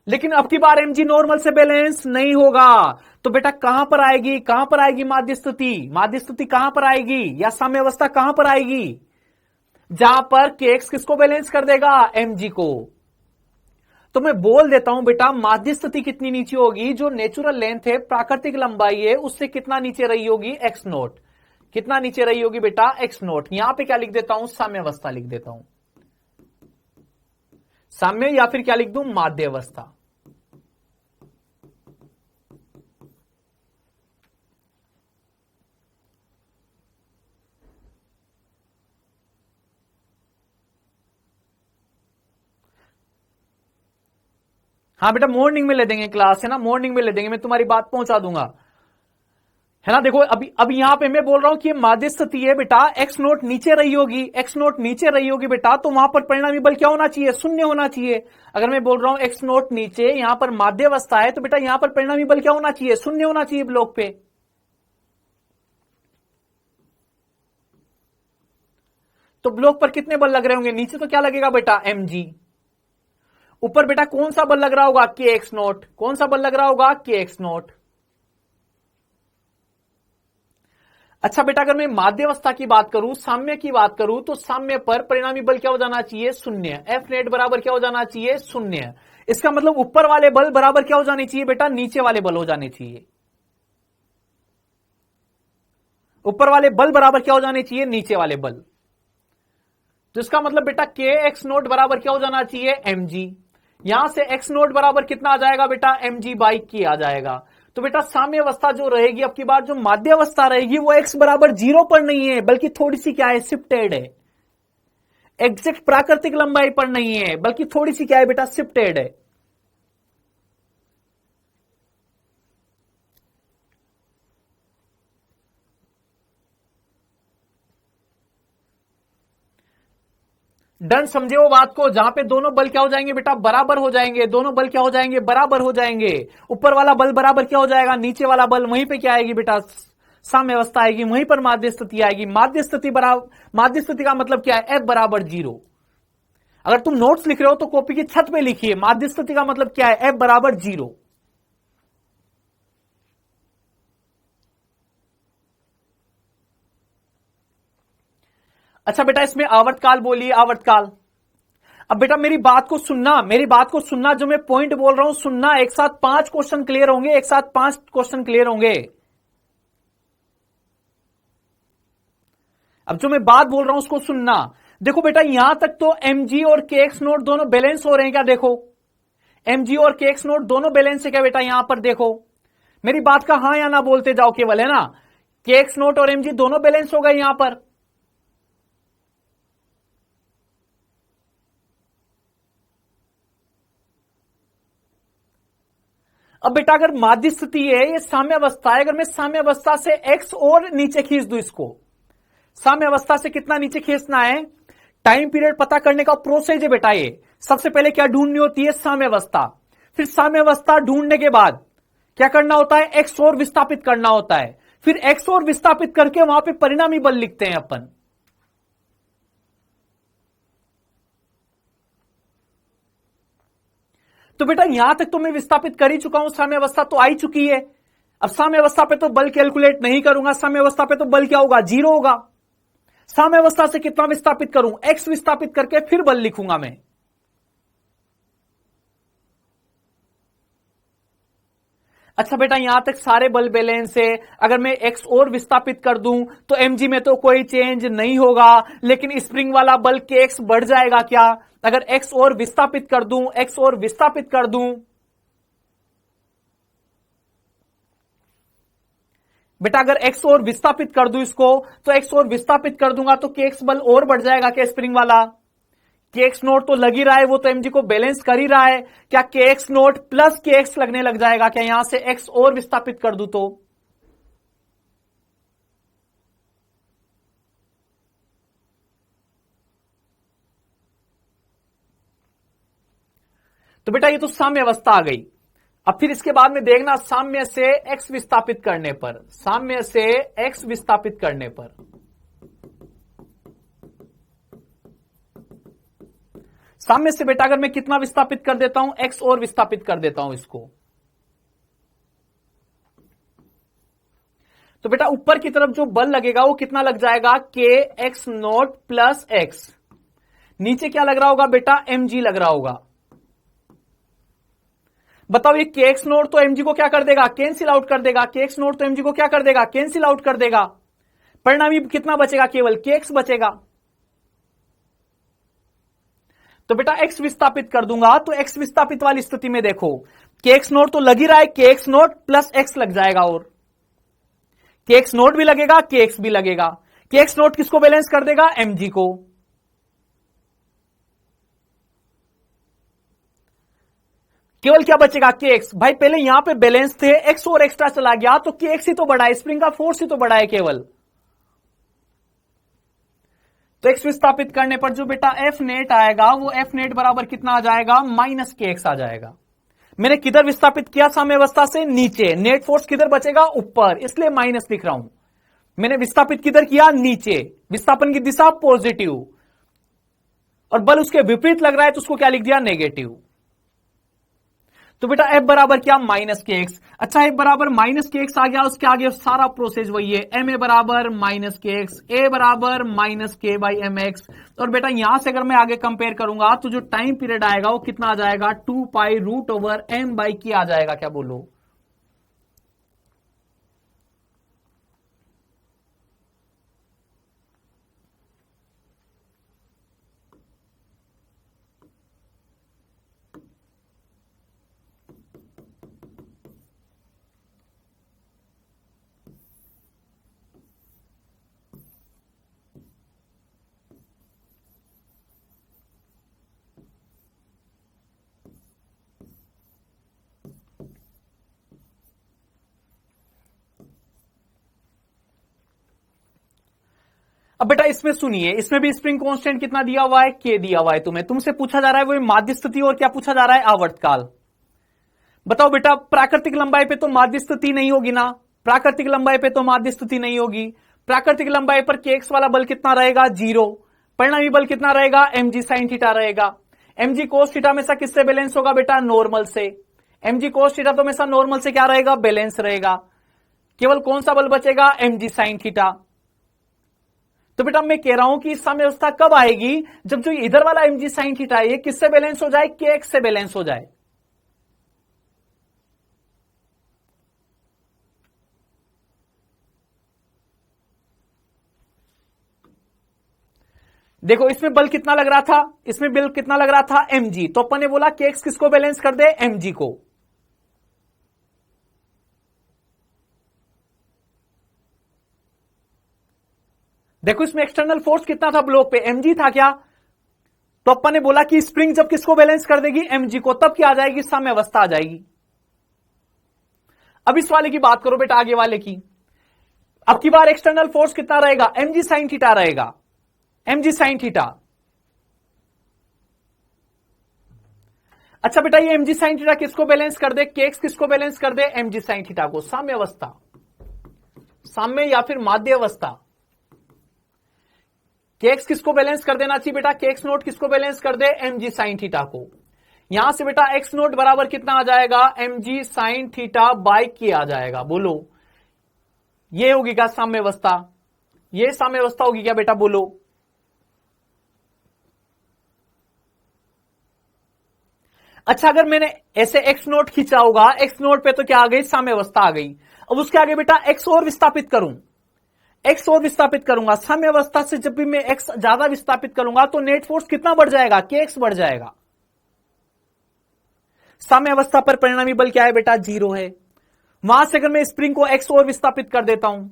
लेकिन अब की बार mg नॉर्मल से बैलेंस नहीं होगा, तो बेटा कहां पर आएगी? कहां पर आएगी माध्य स्थिति? माध्य स्थिति कहां पर आएगी, या साम्य अवस्था कहां पर आएगी? जहां पर kx किसको बैलेंस कर देगा? mg को। तो मैं बोल देता हूं बेटा माध्य स्थिति कितनी नीचे होगी? जो नेचुरल लेंथ है, प्राकृतिक लंबाई है, उससे कितना नीचे रही होगी? x0। कितना नीचे रही होगी बेटा? x0। यहां पे क्या लिख देता हूं? साम्य अवस्था लिख देता हूं। साम्य या फिर क्या लिख दूं? माध्य अवस्था। हाँ बेटा मॉर्निंग में ले देंगे क्लास, है ना, मॉर्निंग में ले देंगे, मैं तुम्हारी बात पहुंचा दूंगा, है ना। देखो अभी यहां पे मैं बोल रहा हूं कि माध्य स्थिति है बेटा, x0 नीचे रही होगी, x0 नीचे रही होगी बेटा, तो वहां पर परिणामी बल क्या होना चाहिए? 0 होना चाहिए। अगर मैं बोल रहा हूं x0 नीचे, यहां पर माध्य अवस्था है, तो बेटा यहां पर परिणामी बल क्या होना चाहिए? 0 होना चाहिए ब्लॉक पे। तो ब्लॉक पर कितने बल लग रहे होंगे? नीचे तो क्या लगेगा बेटा? mg। ऊपर बेटा कौन सा बल लग रहा होगा? kx0। कौन सा बल लग रहा होगा? kx0। अच्छा बेटा अगर मैं माध्य अवस्था की बात करूं, साम्य की बात करूं, तो साम्य पर परिणामी बल क्या हो जाना चाहिए? 0। एफ नेट बराबर क्या हो जाना चाहिए? 0। इसका मतलब ऊपर वाले बल बराबर क्या हो जाने चाहिए बेटा? नीचे वाले बल हो जाने चाहिए। ऊपर वाले बल बराबर क्या हो जाने चाहिए? नीचे वाले बल। तो इसका मतलब बेटा kx0 बराबर क्या हो जाना चाहिए? mg। यहां से x0 बराबर कितना आ जाएगा बेटा? mg/k आ जाएगा। तो बेटा साम्य अवस्था जो रहेगी अब की बार, जो माध्य अवस्था रहेगी, वो x बराबर 0 पर नहीं है, बल्कि थोड़ी सी क्या है? शिफ्टेड है। एग्जैक्ट प्राकृतिक लंबाई पर नहीं है, बल्कि थोड़ी सी क्या है बेटा? शिफ्टेड है। डन, समझे वो बात को? जहां पे दोनों बल क्या हो जाएंगे बेटा? बराबर हो जाएंगे। दोनों बल क्या हो जाएंगे? बराबर हो जाएंगे। ऊपर वाला बल बराबर क्या हो जाएगा? नीचे वाला बल। वहीं पे क्या आएगी बेटा? साम्य अवस्था आएगी, वहीं पर माध्य स्थिति आएगी। माध्य स्थिति का मतलब क्या है? F बराबर 0। अगर तुम नोट्स लिख रहे हो तो कॉपी की छत पे लिखिए। माध्य स्थिति का मतलब क्या है? F बराबर 0। अच्छा बेटा, इसमें आवर्तकाल बोलिए, आवर्तकाल। अब बेटा मेरी बात को सुनना, मेरी बात को सुनना, जो मैं पॉइंट बोल रहा हूं सुनना। एक साथ 5 क्वेश्चन क्लियर होंगे, एक साथ 5 क्वेश्चन क्लियर होंगे। अब जो मैं बात बोल रहा हूं उसको सुनना। देखो बेटा, यहां तक तो mg और kx नोट दोनों बैलेंस हो रहे हैं क्या? देखो mg और kx नोट दोनों बैलेंस है क्या बेटा? यहां पर देखो, मेरी बात का हां या ना बोलते जाओ केवल, है ना। kx नोट और mg दोनों बैलेंस हो गए यहां पर। अब बेटा अगर माध्य स्थिति है, ये साम्य अवस्था है, अगर मैं साम्य अवस्था से x और नीचे खींच दूं, इसको साम्य अवस्था से कितना नीचे खींचना है? टाइम पीरियड पता करने का प्रोसेस है बेटा ये। सबसे पहले क्या ढूंढनी होती है? साम्य अवस्था। फिर साम्य अवस्था ढूंढने के बाद क्या करना होता है? एक्स और विस्थापित करना होता है। फिर एक्स और विस्थापित करके वहां पे परिणामी बल लिखते हैं अपन। तो बेटा यहां तक तो मैं विस्थापित कर ही चुका हूं, साम्य अवस्था तो आई चुकी है। अब साम्य अवस्था पे तो बल कैलकुलेट नहीं करूंगा, साम्य अवस्था पे तो बल क्या होगा? 0 होगा। साम्य अवस्था से कितना विस्थापित करूं? एक्स विस्थापित करके फिर बल लिखूंगा मैं। अच्छा बेटा, यहां तक सारे बल बैलेंस है। अगर मैं एक्स और विस्थापित कर दूं तो mg में तो कोई चेंज नहीं होगा, लेकिन स्प्रिंग वाला बल kx बढ़ जाएगा क्या? अगर x और विस्थापित कर दूं, x और विस्थापित कर दूं बेटा, अगर x और विस्थापित कर दूं इसको, तो x और विस्थापित कर दूंगा तो kx बल और बढ़ जाएगा क्या? स्प्रिंग वाला kx नोट तो लग ही रहा है, वो तो mg को बैलेंस कर ही रहा है। क्या kx नोट प्लस kx लगने लग जाएगा क्या? यहां से x और विस्थापित कर दूं तो बेटा ये तो साम्य अवस्था आ गई। अब फिर इसके बाद में देखना, साम्य से x विस्थापित करने पर, साम्य से x विस्थापित करने पर, साम्य से बेटा अगर मैं कितना विस्थापित कर देता हूं? x और विस्थापित कर देता हूं इसको, तो बेटा ऊपर की तरफ जो बल लगेगा वो कितना लग जाएगा? kx note plus x। नीचे क्या लग रहा होगा बेटा? mg लग रहा होगा। बताओ ये kx नोट तो mg को क्या कर देगा? कैंसिल आउट कर देगा। kx नोट तो mg को क्या कर देगा? कैंसिल आउट कर देगा। परिणामी कितना बचेगा? केवल kx बचेगा। तो बेटा x विस्थापित कर दूंगा, तो x विस्थापित वाली स्थिति में देखो kx नोट तो लग ही रहा है, kx नोट प्लस x लग जाएगा, और kx नोट भी लगेगा, kx भी लगेगा। kx नोट किसको बैलेंस कर देगा? mg को। केवल क्या बचेगा? kx। भाई पहले यहां पे बैलेंस थे, x और एक्स्ट्रा चला गया तो kx ही तो बढ़ा है, स्प्रिंग का फोर्स ही तो बढ़ा है केवल। तो x विस्थापित करने पर जो बेटा F नेट आएगा, वो F नेट बराबर कितना आ जाएगा? माइनस kx आ जाएगा। मैंने किधर विस्थापित किया? साम्य अवस्था से नीचे। नेट फोर्स किधर बचेगा? ऊपर, इसलिए माइनस लिख रहा हूं। मैंने विस्थापित किधर किया? नीचे। विस्थापन की दिशा पॉजिटिव, और बल उसके विपरीत लग रहा है तो उसको क्या लिख दिया? नेगेटिव। तो बेटा F बराबर क्या? माइनस के एक्स। अच्छा, F बराबर माइनस के एक्स आ गया, उसके आगे सारा प्रोसेस वही है। एम ए बराबर माइनस के एक्स, ए बराबर माइनस के बाई एम एक्स। और बेटा यहां से अगर मैं आगे कंपेयर करूंगा तो जो टाइम पीरियड आएगा वो कितना आ जाएगा? 2 pi root over M by k आ जाएगा। क्या बोलो? अब बेटा इसमें सुनिए, इसमें भी स्प्रिंग कांस्टेंट कितना दिया हुआ है? के दिया हुआ है। तुमसे पूछा जा रहा है वो माध्य स्थिति, और क्या पूछा जा रहा है? आवर्तकाल। बताओ बेटा, प्राकृतिक लंबाई पे तो माध्य स्थिति नहीं होगी ना, प्राकृतिक लंबाई पे तो माध्य स्थिति नहीं होगी। प्राकृतिक लंबाई पर के एक्स वाला बल कितना रहेगा? 0। परिणामी बल कितना रहेगा, mg sin थीटा रहेगा। mg cos थीटा हमेशा किससे बैलेंस होगा बेटा, नॉर्मल से। mg cos थीटा तो हमेशा नॉर्मल से क्या रहेगा, बैलेंस रहेगा। केवल कौन सा बल बचेगा, mg sin थीटा। तो बेटा मैं कह रहा हूं कि साम्य अवस्था कब आएगी, जब जो इधर वाला mg sin थीटा है ये किससे बैलेंस हो जाए, kx से बैलेंस हो जाए। देखो इसमें बल कितना लग रहा था, इसमें बल कितना लग रहा था, mg। तो अपन ने बोला kx किसको बैलेंस कर दे, mg को। देखो इसमें एक्सटर्नल फोर्स कितना था ब्लॉक पे, mg था क्या। तो अपन ने बोला कि स्प्रिंग जब किसको बैलेंस कर देगी, mg को, तब क्या आ जाएगी, साम्य अवस्था आ जाएगी। अब इस वाले की बात करो बेटा, आगे वाले की। अब की बार एक्सटर्नल फोर्स कितना रहेगा, mg sin थीटा रहेगा, mg sin थीटा। अच्छा बेटा ये mg sin थीटा किसको बैलेंस कर दे, kx किसको बैलेंस कर दे, mg sin थीटा को। साम्य अवस्था, साम्य या फिर माध्य अवस्था। kx किसको बैलेंस कर देना चाहिए बेटा, kx नोट किसको बैलेंस कर दे, mg sin थीटा को। यहां से बेटा x नोट बराबर कितना आ जाएगा, mg sin theta by k आ जाएगा। बोलो ये होगी क्या साम्य अवस्था, ये साम्य अवस्था होगी क्या बेटा, बोलो। अच्छा अगर मैंने ऐसे x नोट खींचा होगा, x नोट पे तो क्या आ गई, साम्य अवस्था आ गई। अब उसके आगे बेटा x और विस्थापित करूं, x और विस्थापित करूंगा, साम्य अवस्था से जब भी मैं x ज्यादा विस्थापित करूंगा तो नेट फोर्स कितना बढ़ जाएगा, kx बढ़ जाएगा। साम्य अवस्था पर परिणामी बल क्या है बेटा, 0 है। वहां से अगर मैं स्प्रिंग को x और विस्थापित कर देता हूं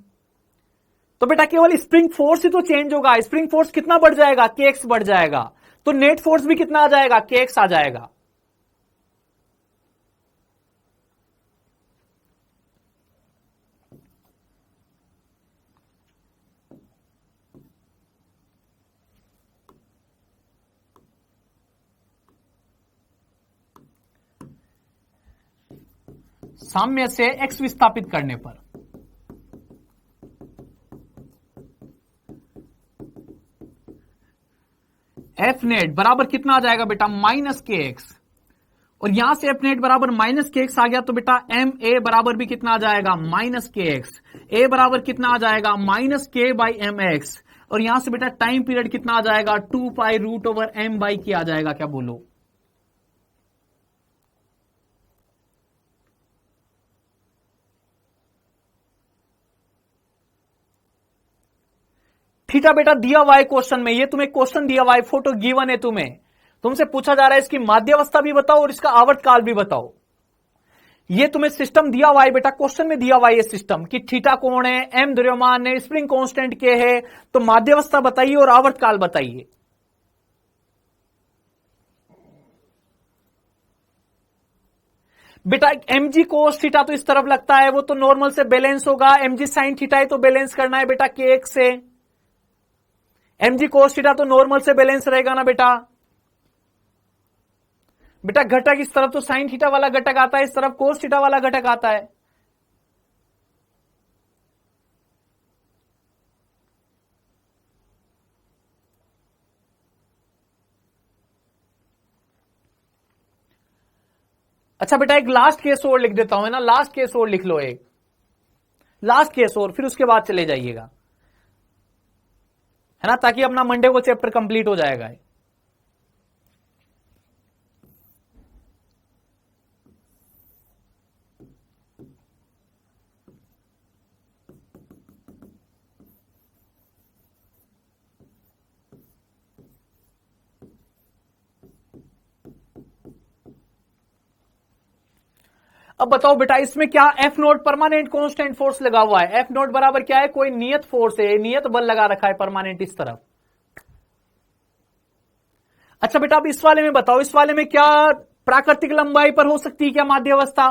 तो बेटा केवल स्प्रिंग फोर्स ही तो चेंज होगा, स्प्रिंग फोर्स कितना बढ़ जाएगा, kx बढ़ जाएगा। तो नेट फोर्स भी कितना आ जाएगा, kx आ जाएगा। साम्य से x विस्थापित करने पर एफ नेट बराबर कितना आ जाएगा बेटा, माइनस के एक्स। और यहां से एफ नेट बराबर माइनस के एक्स आ गया तो बेटा एम ए बराबर भी कितना आ जाएगा, माइनस के एक्स। ए बराबर कितना आ जाएगा, माइनस के बाई एम एक्स। और यहां से बेटा टाइम पीरियड कितना आ जाएगा, 2 pi root over M by के आ जाएगा। क्या बोलो, थीटा बेटा दिया हुआ है क्वेश्चन में, ये तुम्हें क्वेश्चन दिया हुआ है, फोटो गिवन है तुम्हें, तुमसे पूछा जा रहा है इसकी माध्यावस्था भी बताओ और इसका आवर्तकाल भी बताओ। ये तुम्हें सिस्टम दिया हुआ है बेटा, क्वेश्चन में दिया हुआ है ये सिस्टम कि थीटा कोण है, एम द्रव्यमान है, स्प्रिंग कांस्टेंट के है, तो माध्यावस्था बताइए और आवर्तकाल बताइए। बेटा mg cos थीटा तो इस तरफ लगता है, वो तो नॉर्मल से बैलेंस होगा। mg sin थीटा है तो बैलेंस करना है बेटा kx से। mg cos थीटा तो नॉर्मल से बैलेंस रहेगा ना बेटा। बेटा घटक इस तरफ तो sin थीटा वाला घटक आता है, इस तरफ cos थीटा वाला घटक आता है। अच्छा बेटा एक लास्ट केस और लिख देता हूं, है ना, लास्ट केस और लिख लो, एक लास्ट केस और, फिर उसके बाद चले जाइएगा, है ना, ताकि अपना मंडे को चैप्टर कंप्लीट हो जाएगा। अब बताओ बेटा इसमें क्या, F note permanent constant force लगा हुआ है। एफ नोट बराबर क्या है, कोई नियत फोर्स है, नियत बल लगा रखा है परमानेंट इस तरफ। अच्छा बेटा अब इस वाले में बताओ, इस वाले में क्या प्राकृतिक लंबाई पर हो सकती है क्या माध्यावस्था।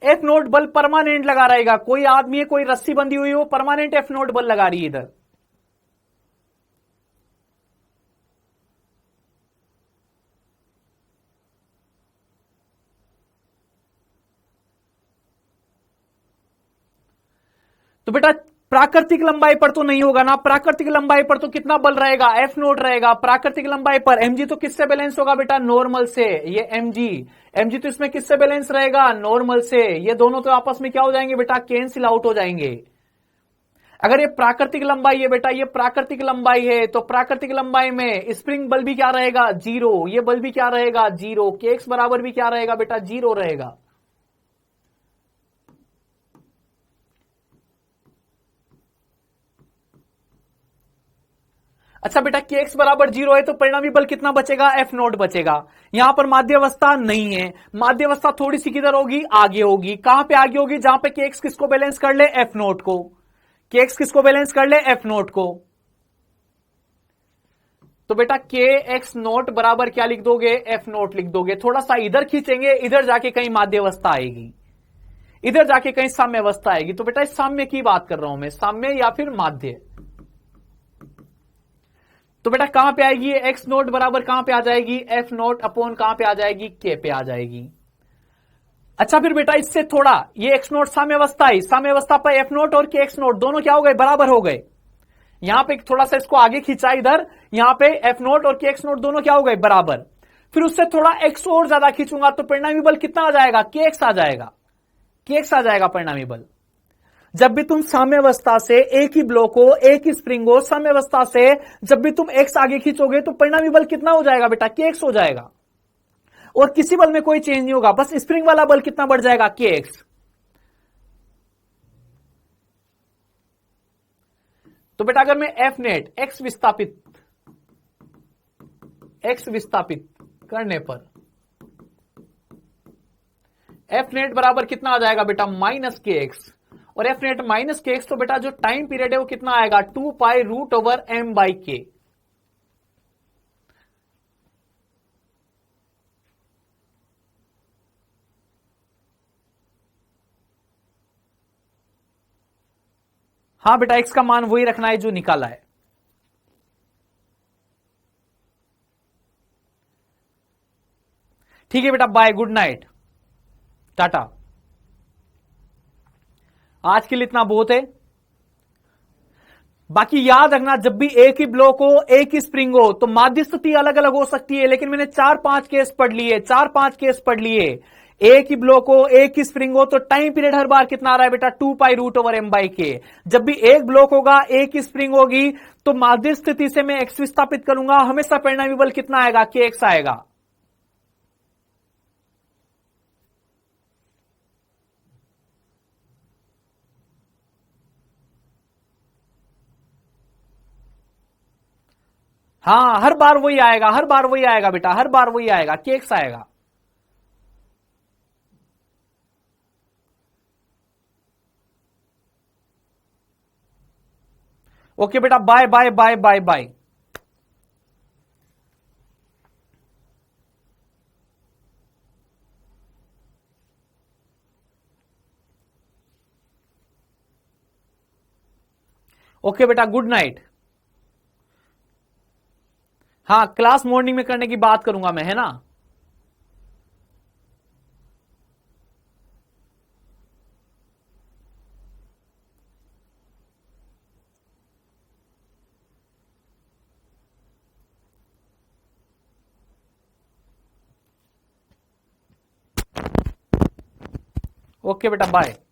एफ नोट बल परमानेंट लगा रहेगा, कोई आदमी है, कोई रस्सी बंधी हुई हो, परमानेंट एफ नोट बल लगा रही है इधर। तो बेटा प्राकृतिक लंबाई पर तो नहीं होगा ना, प्राकृतिक लंबाई पर तो कितना बल रहेगा, एफ नोट रहेगा। प्राकृतिक लंबाई पर एमजी तो किससे बैलेंस होगा बेटा, नॉर्मल से। ये एमजी, एमजी तो इसमें किससे बैलेंस रहेगा, नॉर्मल से। ये दोनों तो आपस में क्या हो जाएंगे बेटा, कैंसिल आउट हो जाएंगे। अगर ये प्राकृतिक लंबाई है बेटा, ये प्राकृतिक लंबाई है, तो प्राकृतिक लंबाई में स्प्रिंग बल भी क्या रहेगा, जीरो। ये बल भी क्या रहेगा, जीरो। के एक्स बराबर भी क्या रहेगा बेटा, जीरो रहेगा। अच्छा बेटा, के एक्स बराबर जीरो है तो परिणामी बल कितना बचेगा, एफ नोट बचेगा। यहां पर माध्यावस्था नहीं है, माध्यावस्था थोड़ी सी किधर होगी, आगे होगी। कहां पे आगे होगी, जहां पे के एक्स किसको बैलेंस कर ले, एफ नोट को। के एक्स किसको बैलेंस कर ले, एफ नोट को। तो बेटा के एक्स नोट बराबर क्या लिख दोगे, एफ नोट लिख दोगे। थोड़ा सा इधर खींचेंगे, इधर जाके कहीं माध्यावस्था आएगी, इधर जाके कहीं साम्यावस्था आएगी। तो बेटा इस साम्य की बात कर रहा हूं मैं, साम्य या फिर माध्य। तो बेटा कहां पे आएगी, एक्स नोट बराबर कहां पे आ जाएगी, एफ नोट अपॉन कहां पे आ जाएगी, के पे आ जाएगी। अच्छा फिर बेटा इससे थोड़ा, ये एक्स नोट साम्यावस्था है, साम्यावस्था पर एफ नोट और के एक्स नोट दोनों क्या हो गए, बराबर हो गए। यहां पे थोड़ा सा इसको आगे खींचा इधर, यहां पे एफ नोट और के एक्स नोट दोनों क्या हो गए, बराबर। फिर उससे थोड़ा एक्स और ज्यादा खींचूंगा तो परिणामी बल कितना आ जाएगा, के एक्स आ जाएगा, के एक्स आ जाएगा परिणामी बल। जब भी तुम साम्यावस्था से एक ही ब्लॉक हो, एक ही स्प्रिंग हो, साम्यावस्था से जब भी तुम एक्स आगे खींचोगे तो परिणामी बल कितना हो जाएगा बेटा, के एक्स हो जाएगा। और किसी बल में कोई चेंज नहीं होगा, बस स्प्रिंग वाला बल कितना बढ़ जाएगा, के एक्स। तो बेटा अगर मैं एफ नेट एक्स विस्थापित करने पर एफ नेट बराबर कितना आ जाएगा बेटा, माइनस के एक्स। और एफ नेट माइनस के एक्स, तो बेटा जो टाइम पीरियड है वो कितना आएगा, 2 pi root over M by k. हाँ बेटा एक्स का मान वही रखना है जो निकाला है। ठीक है बेटा, बाय, गुड नाइट, टाटा। आज के लिए इतना बहुत है। बाकी याद रखना, जब भी एक ही ब्लॉक हो, एक ही स्प्रिंग हो, तो माध्य स्थिति अलग अलग हो सकती है। लेकिन मैंने 4-5 केस पढ़ लिए, 4-5 केस पढ़ लिए। एक ही ब्लॉक हो, एक ही स्प्रिंग हो, तो टाइम पीरियड हर बार कितना आ रहा है बेटा, 2 pi root over M by k. जब भी एक ब्लॉक होगा, एक ही स्प्रिंग होगी, तो माध्य स्थिति से मैं एक्स विस्थापित करूंगा, हमेशा परिणामी बल कितना आएगा, के एक्स आएगा। हाँ हर बार वही आएगा, हर बार वही आएगा बेटा, हर बार वही आएगा, के एक्स आएगा। ओके बेटा, bye bye bye bye bye. Okay बेटा, गुड नाइट। हाँ क्लास मॉर्निंग में करने की बात करूंगा मैं, है ना। ओके बेटा, बाय।